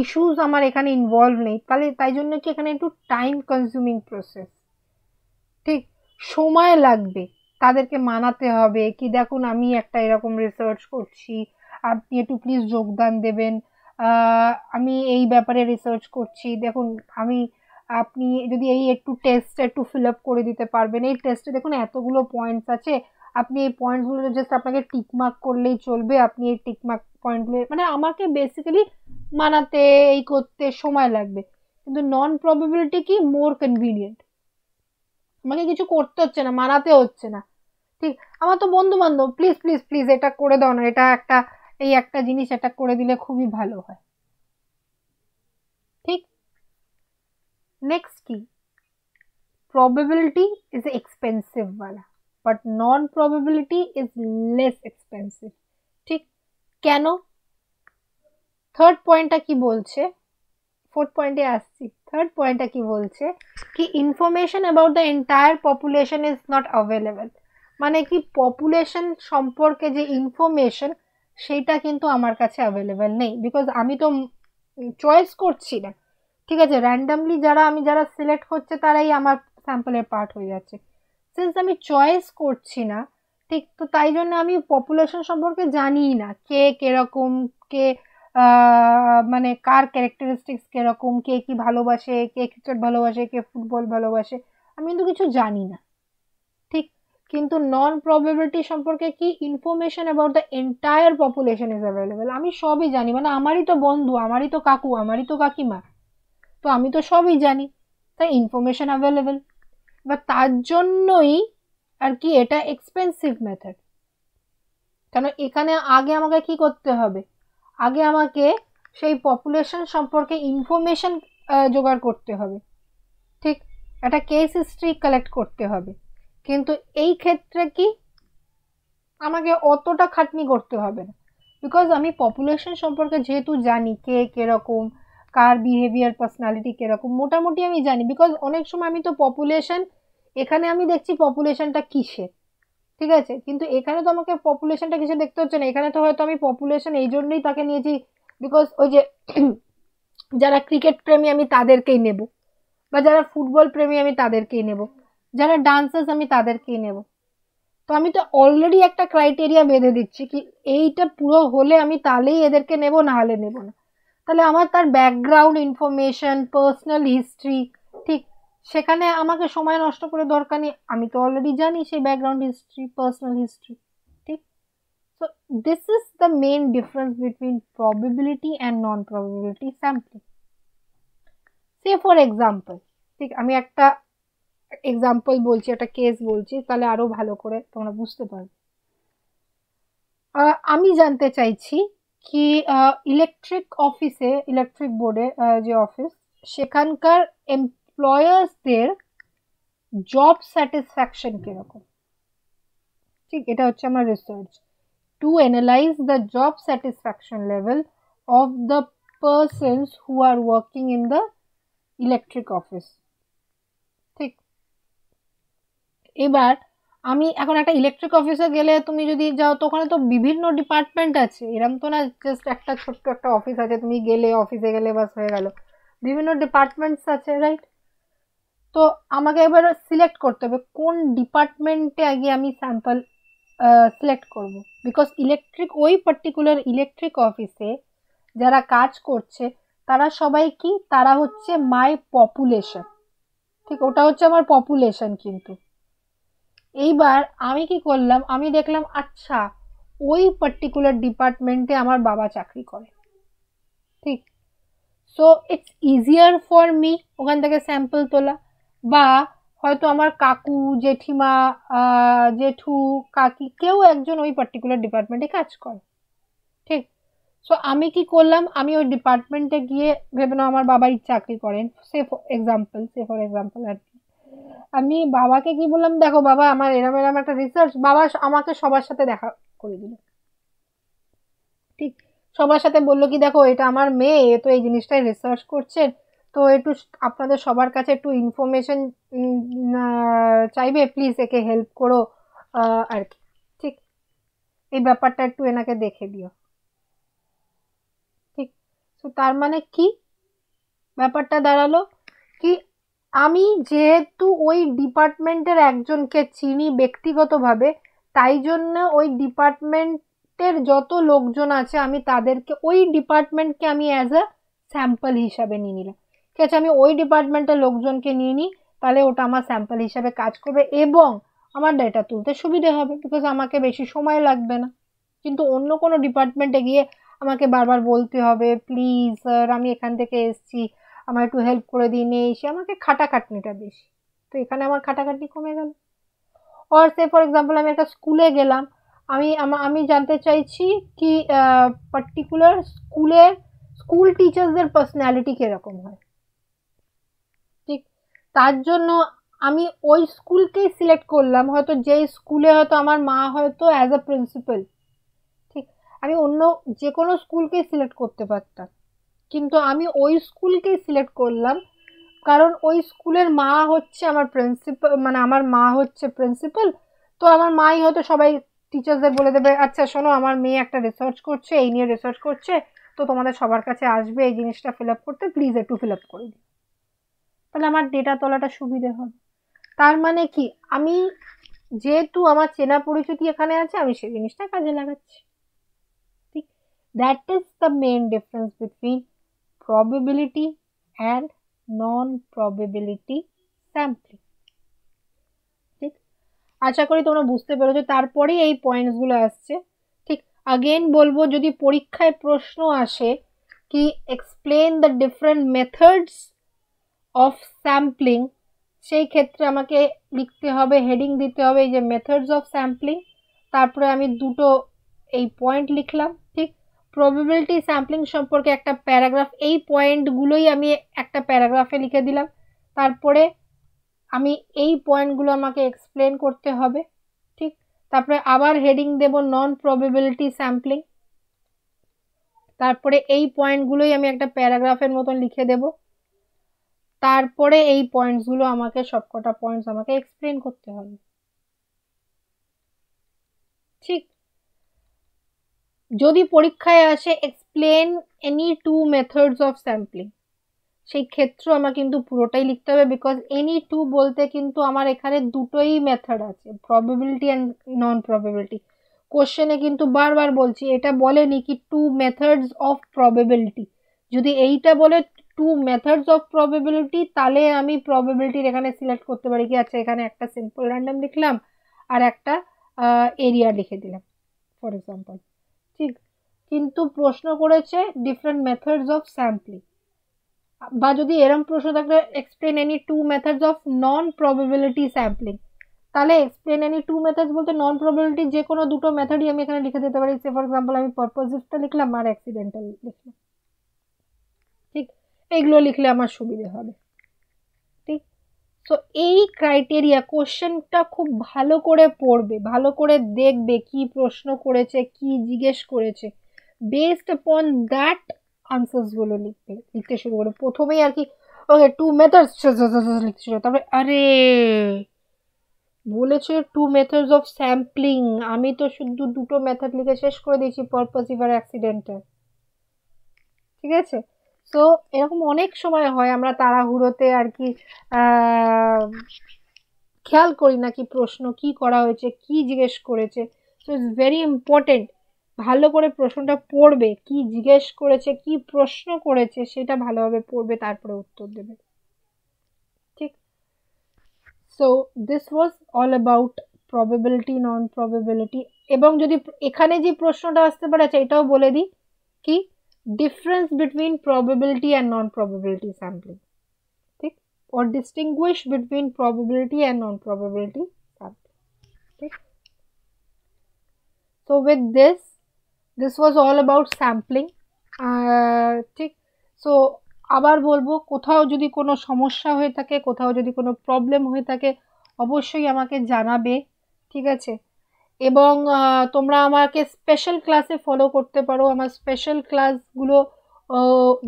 ইস্যুস আমার এখানে ইনভলভ নেই, তাহলে তাই জন্য কি এখানে একটু টাইম কনজিউমিং প্রসেস, ঠিক? সময় লাগবে, তাদেরকে মানাতে হবে কি দেখুন আমি একটা এরকম রিসার্চ করছি, আপনি একটু প্লিজ যোগদান দেবেন, আমি এই ব্যাপারে রিসার্চ করছি, দেখুন আমি, আপনি যদি এই একটু টেস্ট একটু ফিল আপ করে দিতে পারবেন, এই টেস্টে দেখুন এতগুলো পয়েন্টস আছে, আপনি এই পয়েন্টসগুলো জাস্ট আপনাকে টিকমার্ক করলেই চলবে, আপনি এই টিকমার্ক পয়েন্টগুলো, মানে আমাকে বেসিক্যালি মানাতে, এই করতে সময় লাগবে। কিন্তু নন প্রবাবিলিটি কি মোর কনভিনিয়েন্ট, আমাকে কিছু করতে হচ্ছে না, মানাতে হচ্ছে না, ঠিক? আমার তো বন্ধু বান্ধব, প্লিজ প্লিজ প্লিজ এটা করে দাও না, এটা একটা, এই একটা জিনিস এটা করে দিলে খুবই ভালো হয়, ঠিক? নেক্সট কি, probability is expensive वाला, but non probability is less expensive, ঠিক? কেন? থার্ড পয়েন্টটা কি বলছে, ফোর্থ পয়েন্টে আসছি, থার্ড পয়েন্টটা কি বলছে কি information about the entire population is not available, মানে কি পপুলেশন সম্পর্কে যে ইনফরমেশন সেইটা কিন্তু আমার কাছে অ্যাভেলেবল নেই, বিকজ আমি তো চয়েস করছি না, ঠিক আছে? র্যান্ডামলি যারা সিলেক্ট হচ্ছে তারাই আমার স্যাম্পলের পার্ট হয়ে যাচ্ছে, সিন্স আমি চয়েস করছি না, ঠিক? তো তাই জন্য আমি পপুলেশন সম্পর্কে জানিই না, কে কিরকম, কে মানে কার ক্যারেক্টারিস্টিক্স কিরকম, কে কি ভালোবাসে, কে ক্রিকেট ভালোবাসে, কে ফুটবল ভালোবাসে, আমি কিন্তু কিছু জানি না, ঠিক? কিন্তু নন প্রবাবিলিটি সম্পর্কে কি information about the entire population is available, আমি সবই জানি, মানে আমারই তো বন্ধু, আমারই তো কাকু, আমারই তো কাকিমা, তো আমি তো সবই জানি, তাই ইনফরমেশন অ্যাভেলেবেল। বা তার জন্যই আর কি এটা এক্সপেন্সিভ মেথড, কেন এখানে আগে আমাকে কি করতে হবে, আগে আমাকে সেই পপুলেশন সম্পর্কে ইনফরমেশন জোগাড় করতে হবে, ঠিক? একটা কেস হিস্ট্রি কালেক্ট করতে হবে, কিন্তু এই ক্ষেত্রে কি আমাকে অতটা খাটনি করতে হবে না, বিকজ আমি পপুলেশন সম্পর্কে যেহেতু জানি, কে কিরকম, কার বিহেভিয়ার পার্সোনালিটি কিরকম মোটামুটি আমি জানি, বিকজ অনেক সময় আমি তো পপুলেশন, এখানে আমি দেখছি পপুলেশনটা কিসে, ঠিক আছে? কিন্তু এখানে তো আমাকে পপুলেশনটা কিসে দেখতে হচ্ছে না, এখানে তো হয়তো আমি পপুলেশন এই জন্যই তাকে নিয়েছি, বিকজ ওই যে যারা ক্রিকেট প্রেমী আমি তাদেরকেই নেব, বা যারা ফুটবল প্রেমী আমি তাদেরকেই নেব, যারা ডান্সার্স আমি তাদেরকেই নেব, তো আমি তো অলরেডি একটা ক্রাইটেরিয়া বেঁধে দিচ্ছি কি এইটা পুরো হলে আমি তাহলেই এদেরকে নেব, না হলে নেব না, তাহলে আমার তার ব্যাকগ্রাউন্ড ইনফরমেশন, পার্সোনাল হিস্ট্রি, ঠিক? সেখানে আমাকে সময় নষ্ট করে দরকার নেই, আমি তো অলরেডি জানি সেই ব্যাকগ্রাউন্ড হিস্ট্রি, পার্সোনাল হিস্ট্রি, ঠিক? So this is the main difference between probability and non probability sampling. Say for example, ঠিক, আমি একটা এক্সাম্পল বলছি, একটা কেস বলছি, তাহলে আরো ভালো করে তোমরা বুঝতে পারবে। আমি জানতে চাইছি কি ইলেকট্রিক অফিসে, ইলেকট্রিক বোর্ডে যে অফিস, সেখানকার এমপ্লয়ার্সদের জব স্যাটিসফ্যাকশন কিরকম, ঠিক? এটা হচ্ছে আমার research, to analyse the job satisfaction level of the persons who are working in the electric office, ঠিক? এবার আমি এখন একটা ইলেকট্রিক অফিসে গেলে তুমি যদি যাও তো ওখানে তো বিভিন্ন ডিপার্টমেন্ট আছে, এরকম তো না জাস্ট একটা ছোট্ট একটা অফিস আছে, তুমি গেলে অফিসে গেলে বাস হয়ে গেল, বিভিন্ন ডিপার্টমেন্টস আছে, রাইট? তো আমাকে এবার সিলেক্ট করতে হবে কোন ডিপার্টমেন্টে আগে আমি স্যাম্পল সিলেক্ট করব, বিকজ ইলেকট্রিক, ওই পার্টিকুলার ইলেকট্রিক অফিসে যারা কাজ করছে তারা সবাই কি, তারা হচ্ছে মাই পপুলেশন, ঠিক? ওটা হচ্ছে আমার পপুলেশন, কিন্তু এইবার আমি কি করলাম, আমি দেখলাম আচ্ছা ওই পার্টিকুলার ডিপার্টমেন্টে আমার বাবা চাকরি করে, ঠিক? So it's easier for me ওখান থেকে স্যাম্পল তোলা, বা হয়তো আমার কাকু, জেঠিমা, জেঠু, কাকি কেউ একজন ওই পার্টিকুলার ডিপার্টমেন্টে কাজ করে, ঠিক? সো আমি কি করলাম, আমি ওই ডিপার্টমেন্টে গিয়ে, ভেবে নাও আমার বাবাই চাকরি করেন, সে ফর এক্সাম্পল আর কি, আমি বাবাকে কি বললাম, দেখো বাবা আমার এরম এরম একটা রিসার্চ, বাবা আমাকে সবার সাথে দেখা করে দিল। ঠিক, সবার সাথে বললো কি দেখো এটা আমার মেয়ে, এ তো এই জিনিসটাই রিসার্চ করছেন, তো একটু আপনাদের সবার কাছে একটু ইনফরমেশন চাইবে, প্লিজ একে হেল্প করো আর কি। ঠিক, এই ব্যাপারটা একটু এনাকে দেখে দিও। ঠিক, তো তার মানে কি ব্যাপারটা দাঁড়ালো, কি আমি যেহেতু ওই ডিপার্টমেন্টের একজনকে চিনি ব্যক্তিগতভাবে, তাই জন্য ওই ডিপার্টমেন্টের যত লোকজন আছে আমি তাদেরকে, ওই ডিপার্টমেন্টকে আমি অ্যাজ আ স্যাম্পল হিসাবে নিয়ে নিলাম। ঠিক আছে, আমি ওই ডিপার্টমেন্টের লোকজনকে নিয়ে নিই, তাহলে ওটা আমার স্যাম্পল হিসাবে কাজ করবে এবং আমার ডেটা তুলতে সুবিধে হবে, বিকজ আমাকে বেশি সময় লাগবে না। কিন্তু অন্য কোনো ডিপার্টমেন্টে গিয়ে আমাকে বারবার বলতে হবে প্লিজ স্যার আমি এখান থেকে এসেছি, আমার একটু হেল্প করে দিন, এই সে আমাকে খাটাখাটনিটা বেশি। তো এখানে আমার খাটাখাটনি কমে গেল। অর সে ফর এক্সাম্পল আমি একটা স্কুলে গেলাম, আমি জানতে চাইছি কি পার্টিকুলার স্কুলের স্কুল টিচার্সদের পার্সোনালিটি কিরকম হয়। ঠিক, তার জন্য আমি ওই স্কুলকেই সিলেক্ট করলাম, হয়তো যেই স্কুলে হয়তো আমার মা হয়তো অ্যাজ আ প্রিন্সিপাল। ঠিক, আমি অন্য যে কোনো স্কুলকেই সিলেক্ট করতে পারতাম, কিন্তু আমি ওই স্কুলকেই সিলেক্ট করলাম কারণ ওই স্কুলের মা হচ্ছে আমার প্রিন্সিপাল, মানে আমার মা হচ্ছে প্রিন্সিপাল। তো আমার মাই হয়তো সবাই টিচার্সদের বলে দেবে আচ্ছা শোনো আমার মেয়ে একটা রিসার্চ করছে, এই নিয়ে রিসার্চ করছে, তো তোমাদের সবার কাছে আসবে এই জিনিসটা ফিল আপ করতে, প্লিজ একটু ফিল আপ করে দিও, তাহলে আমার ডেটা তোলাটা সুবিধে হবে। তার মানে কি আমি যেহেতু আমার চেনা পরিচিতি এখানে আছে আমি সেই জিনিসটা কাজে লাগাচ্ছি। ঠিক, that is the main difference between probability and non-probability sampling। ঠিক, আশা করি তোমরা বুঝতে পেরেছো, তারপরেই এই পয়েন্টস গুলো আসছে। ঠিক, আগেন বলবো যদি পরীক্ষায় প্রশ্ন আসে কি explain the different methods of sampling, সেই ক্ষেত্রে আমাকে লিখতে হবে, হেডিং দিতে হবে এই যে মেথডস অফ স্যাম্পলিং, তারপরে আমি দুটো এই পয়েন্ট লিখলাম। ঠিক, প্রবাবিলিটি স্যাম্পলিং সম্পর্কে একটা প্যারাগ্রাফ, এই পয়েন্টগুলোই আমি একটা প্যারাগ্রাফে লিখে দিলাম, তারপরে আমি এই পয়েন্টগুলো আমাকে এক্সপ্লেন করতে হবে। ঠিক, তারপরে আবার হেডিং দেব নন প্রবাবিলিটি স্যাম্পলিং, তারপরে এই পয়েন্টগুলোই আমি একটা প্যারাগ্রাফের মতন লিখে দেব, তারপরে এই পয়েন্টসগুলো আমাকে সবকটা পয়েন্টস আমাকে এক্সপ্লেন করতে হবে। ঠিক, যদি পরীক্ষায় আসে explain any two methods of sampling, সেই ক্ষেত্রে আমার কিন্তু পুরোটাই লিখতে হবে, বিকজ এনি টু বলতে কিন্তু আমার এখানে দুটোই মেথড আছে, প্রবাবিলিটি অ্যান্ড নন প্রবাবিলিটি। কোশ্চেনে কিন্তু বারবার বলছি এটা বলেনি কি টু মেথডস অফ প্রবাবিলিটি, যদি এইটা বলে টু মেথডস অফ প্রবাবিলিটি তাহলে আমি প্রবাবিলিটির এখানে সিলেক্ট করতে পারি কি আচ্ছা এখানে একটা সিম্পল র্যান্ডম লিখলাম আর একটা এরিয়া লিখে দিলাম ফর এক্সাম্পল। ঠিক, কিন্তু প্রশ্ন করেছে ডিফারেন্ট মেথডস অফ স্যাম্পলিং, বা যদি এরম প্রশ্ন থাকলে explain any two methods of non probability sampling, তাহলে এক্সপ্লেন এনি টু মেথডস বলতে নন প্রবাবিলিটি যে কোনো দুটো মেথডই আমি এখানে লিখে দিতে পারি, সে ফর এক্সাম্পল আমি পারপোজিভটা লিখলাম আর অ্যাক্সিডেন্টাল লিখলাম। ঠিক, এইগুলো লিখলে আমার সুবিধে হবে। ঠিক, তো এই ক্রাইটেরিয়া কোশ্চেনটা খুব ভালো করে পড়বে, ভালো করে দেখবে কি প্রশ্ন করেছে কি জিজ্ঞেস করেছে, বেসড আপন দ্যাট আনসার্স গুলো লিখতে শুরু করে প্রথমেই আর কি ওকে টু মেথডস লিখতে শুরু, তারপরে আরে বলেছে টু মেথডস অফ স্যাম্পলিং, আমি তো শুধু দুটো মেথড লিখে শেষ করে দিয়েছি পারপাসিভ আর অ্যাক্সিডেন্টাল। ঠিক আছে, তো এরকম অনেক সময় হয় আমরা তাড়াহুড়োতে আর কি খেয়াল করি না কি প্রশ্ন কি করা হয়েছে কি জিজ্ঞেস করেছে। সো ইটস ভেরি ইম্পর্টেন্ট ভালো করে প্রশ্নটা পড়বে, কি জিজ্ঞেস করেছে কি প্রশ্ন করেছে সেটা ভালোভাবে পড়বে তারপরে উত্তর দেবে। ঠিক, so this was all about probability non probability. এবং যদি এখানে যে প্রশ্নটা আসতে পারে আচ্ছা এটাও বলে দিই কি difference between probability and non probability sampling. ঠিক, or distinguish between probability and non-probability sampling. Okay. So with this was all about sampling. ঠিক, so আবার বলবো, কোথাও যদি কোনো সমস্যা হয়ে থাকে, কোথাও যদি কোনো প্রবলেম হয়ে থাকে, অবশ্যই আমাকে জানাবে, ঠিক আছে? এবং তোমরা আমাকে স্পেশাল ক্লাসে ফলো করতে পারো। আমার স্পেশাল ক্লাসগুলো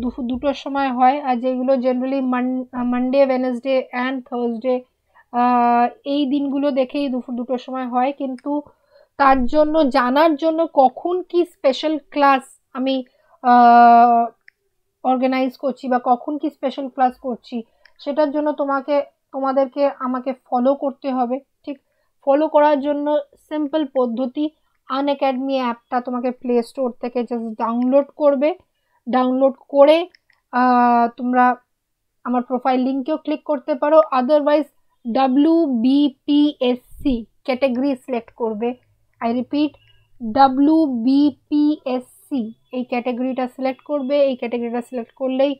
দুপুর 2টোর সময় হয়, আর যেগুলো generally Monday, Wednesday and Thursday এই দিনগুলো দেখেই দুপুর 2টোর সময় হয়। কিন্তু তার জন্য জানার জন্য কখন কি স্পেশাল ক্লাস আমি অর্গানাইজ করছি বা কখন কি স্পেশাল ক্লাস করছি, সেটার জন্য তোমাদেরকে আমাকে ফলো করতে হবে, ঠিক? ফলো করার জন্য সিম্পল পদ্ধতি, আনএকাডেমি অ্যাপটা তোমাকে প্লে স্টোর থেকে জাস্ট ডাউনলোড করবে। ডাউনলোড করে তোমরা আমার প্রোফাইল লিঙ্কেও ক্লিক করতে পারো, আদারওয়াইজ WBPSC ক্যাটাগরি সিলেক্ট করবে। আই রিপিট, WBPSC এই ক্যাটাগরিটা সিলেক্ট করবে। এই ক্যাটাগরিটা সিলেক্ট করলেই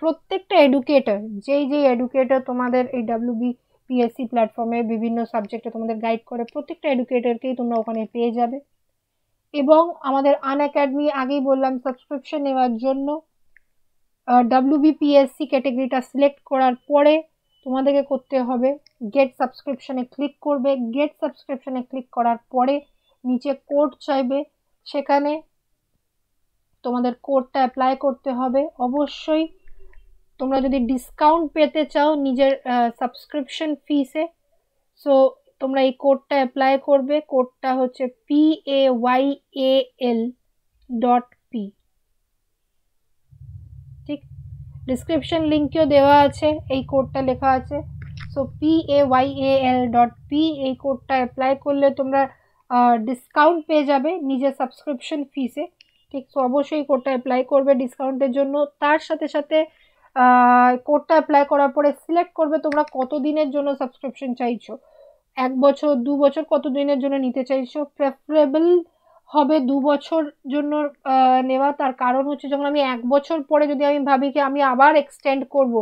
প্রত্যেকটা এডুকেটর, যেই এডুকেটর তোমাদের এই WBPSC প্ল্যাটফর্মে বিভিন্ন সাবজেক্টে তোমাদের গাইড করে, প্রত্যেকটা এডুকেটরকেই তোমরা ওখানে পেয়ে যাবে। এবং আমাদের আনএকাডেমি, আগেই বললাম, সাবস্ক্রিপশন নেওয়ার জন্য WBPSC ক্যাটাগরিটা সিলেক্ট করার পরে তোমাদেরকে করতে হবে গেট সাবস্ক্রিপশনে ক্লিক করবে। গেট সাবস্ক্রিপশনে ক্লিক করার পরে নিচে কোড চাইবে, সেখানে তোমাদের কোডটা অ্যাপ্লাই করতে হবে। অবশ্যই তোমরা যদি ডিসকাউন্ট পেতে চাও নিজের সাবস্ক্রিপশন ফিসে, সো তোমরা এই কোডটা অ্যাপ্লাই করবে। কোডটা হচ্ছে PAYAL.P, ঠিক? ডিসক্রিপশন লিঙ্কেও দেওয়া আছে, এই কোডটা লেখা আছে। সো PAYAL.P এই কোডটা অ্যাপ্লাই করলে তোমরা ডিসকাউন্ট পেয়ে যাবে নিজের সাবস্ক্রিপশন ফিসে, ঠিক? সো অবশ্যই কোডটা অ্যাপ্লাই করবে ডিসকাউন্টের জন্য। তার সাথে সাথে কোডটা অ্যাপ্লাই করার পরে সিলেক্ট করবে তোমরা কত দিনের জন্য সাবস্ক্রিপশন চাইছো, 1 বছর, 2 বছর, কত দিনের জন্য নিতে চাইছো। প্রেফারেবল হবে 2 বছর জন্য নেওয়া। তার কারণ হচ্ছে, যখন আমি 1 বছর পরে যদি আমি ভাবি কি আমি আবার এক্সটেন্ড করব,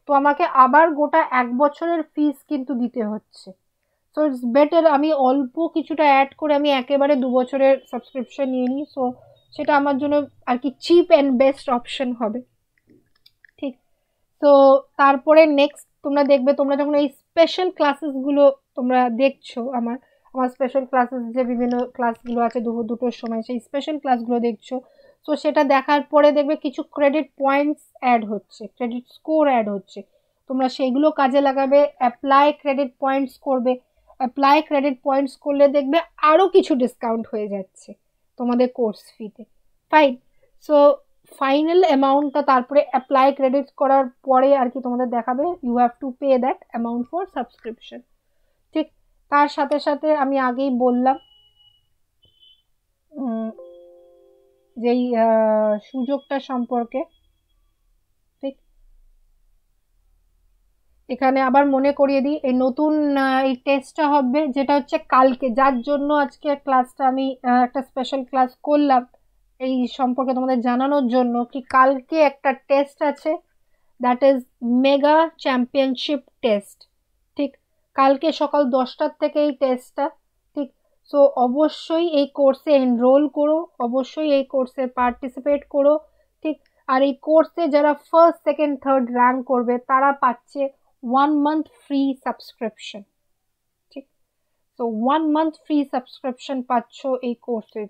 তো আমাকে আবার গোটা 1 বছরের ফিস কিন্তু দিতে হচ্ছে। সো ইটস বেটার আমি অল্প কিছুটা অ্যাড করে আমি একেবারে 2 বছরের সাবস্ক্রিপশন নিয়ে নিই। সো সেটা আমার জন্য আর কি চিপ অ্যান্ড বেস্ট অপশন হবে, ঠিক? তো তারপরে নেক্সট তোমরা দেখবে, তোমরা যখন এই স্পেশাল ক্লাসেসগুলো তোমরা দেখছো, আমার আমার স্পেশাল ক্লাসেস যে বিভিন্ন ক্লাসগুলো আছে দুপুর 2টোর সময়, সেই স্পেশাল ক্লাসগুলো দেখছো। তো সেটা দেখার পরে দেখবে কিছু ক্রেডিট পয়েন্টস অ্যাড হচ্ছে, ক্রেডিট স্কোর অ্যাড হচ্ছে। তোমরা সেইগুলো কাজে লাগাবে, অ্যাপ্লাই ক্রেডিট পয়েন্টস করবে। অ্যাপ্লাই ক্রেডিট পয়েন্টস করলে দেখবে আরও কিছু ডিসকাউন্ট হয়ে যাচ্ছে তোমাদের কোর্স ফিতে। ফাইন। সো ফাইনাল অ্যামাউন্টটা তারপরে অ্যাপ্লাই ক্রেডিট করার পরে আর কি তোমাদের দেখাবে you have to pay that amount for subscription, ঠিক? তার সাথে সাথে আমি আগেই বললাম যেই সুযোগটা সম্পর্কে, ঠিক? এখানে আবার মনে করিয়ে দিই, এই নতুন এই টেস্টটা হবে যেটা হচ্ছে কালকে, যার জন্য আজকে ক্লাসটা আমি একটা স্পেশাল ক্লাস করলাম এই সম্পর্কে তোমাদের জানানোর জন্য কি কালকে একটা টেস্ট আছে, that is mega championship test, ঠিক? কালকে সকাল 10টার থেকে এই টেস্টটা, ঠিক? সো অবশ্যই এই কোর্সে এনরোল করো, অবশ্যই এই কোর্সে পার্টিসিপেট করো, ঠিক? আর এই কোর্সে যারা ফার্স্ট, সেকেন্ড, থার্ড র্যাঙ্ক করবে তারা পাচ্ছে 1 মান্থ ফ্রি সাবস্ক্রিপশন, ঠিক? সো 1 মান্থ ফ্রি সাবস্ক্রিপশন পাচ্ছ এই কোর্সে,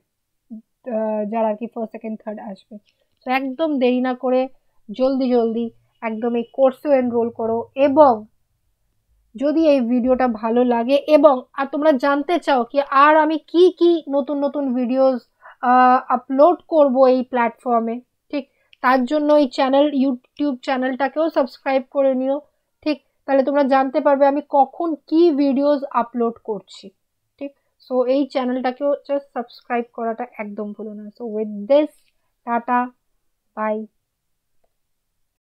যারা আর কি ফার্স্ট, সেকেন্ড, থার্ড আসবে। তো একদম দেরি না করে জলদি জলদি একদম এই কোর্সেও এনরোল করো। এবং যদি এই ভিডিওটা ভালো লাগে এবং আর তোমরা জানতে চাও কি আর আমি কি কি নতুন নতুন ভিডিওস আপলোড করব এই প্ল্যাটফর্মে, ঠিক? তার জন্য এই ইউটিউব চ্যানেলটাকেও সাবস্ক্রাইব করে নিও, ঠিক? তাহলে তোমরা জানতে পারবে আমি কখন কি ভিডিওস আপলোড করছি, ঠিক? সো এই চ্যানেলটাকেও জাস্ট সাবস্ক্রাইব করাটা একদম ভুলো না। So with this, tata, by.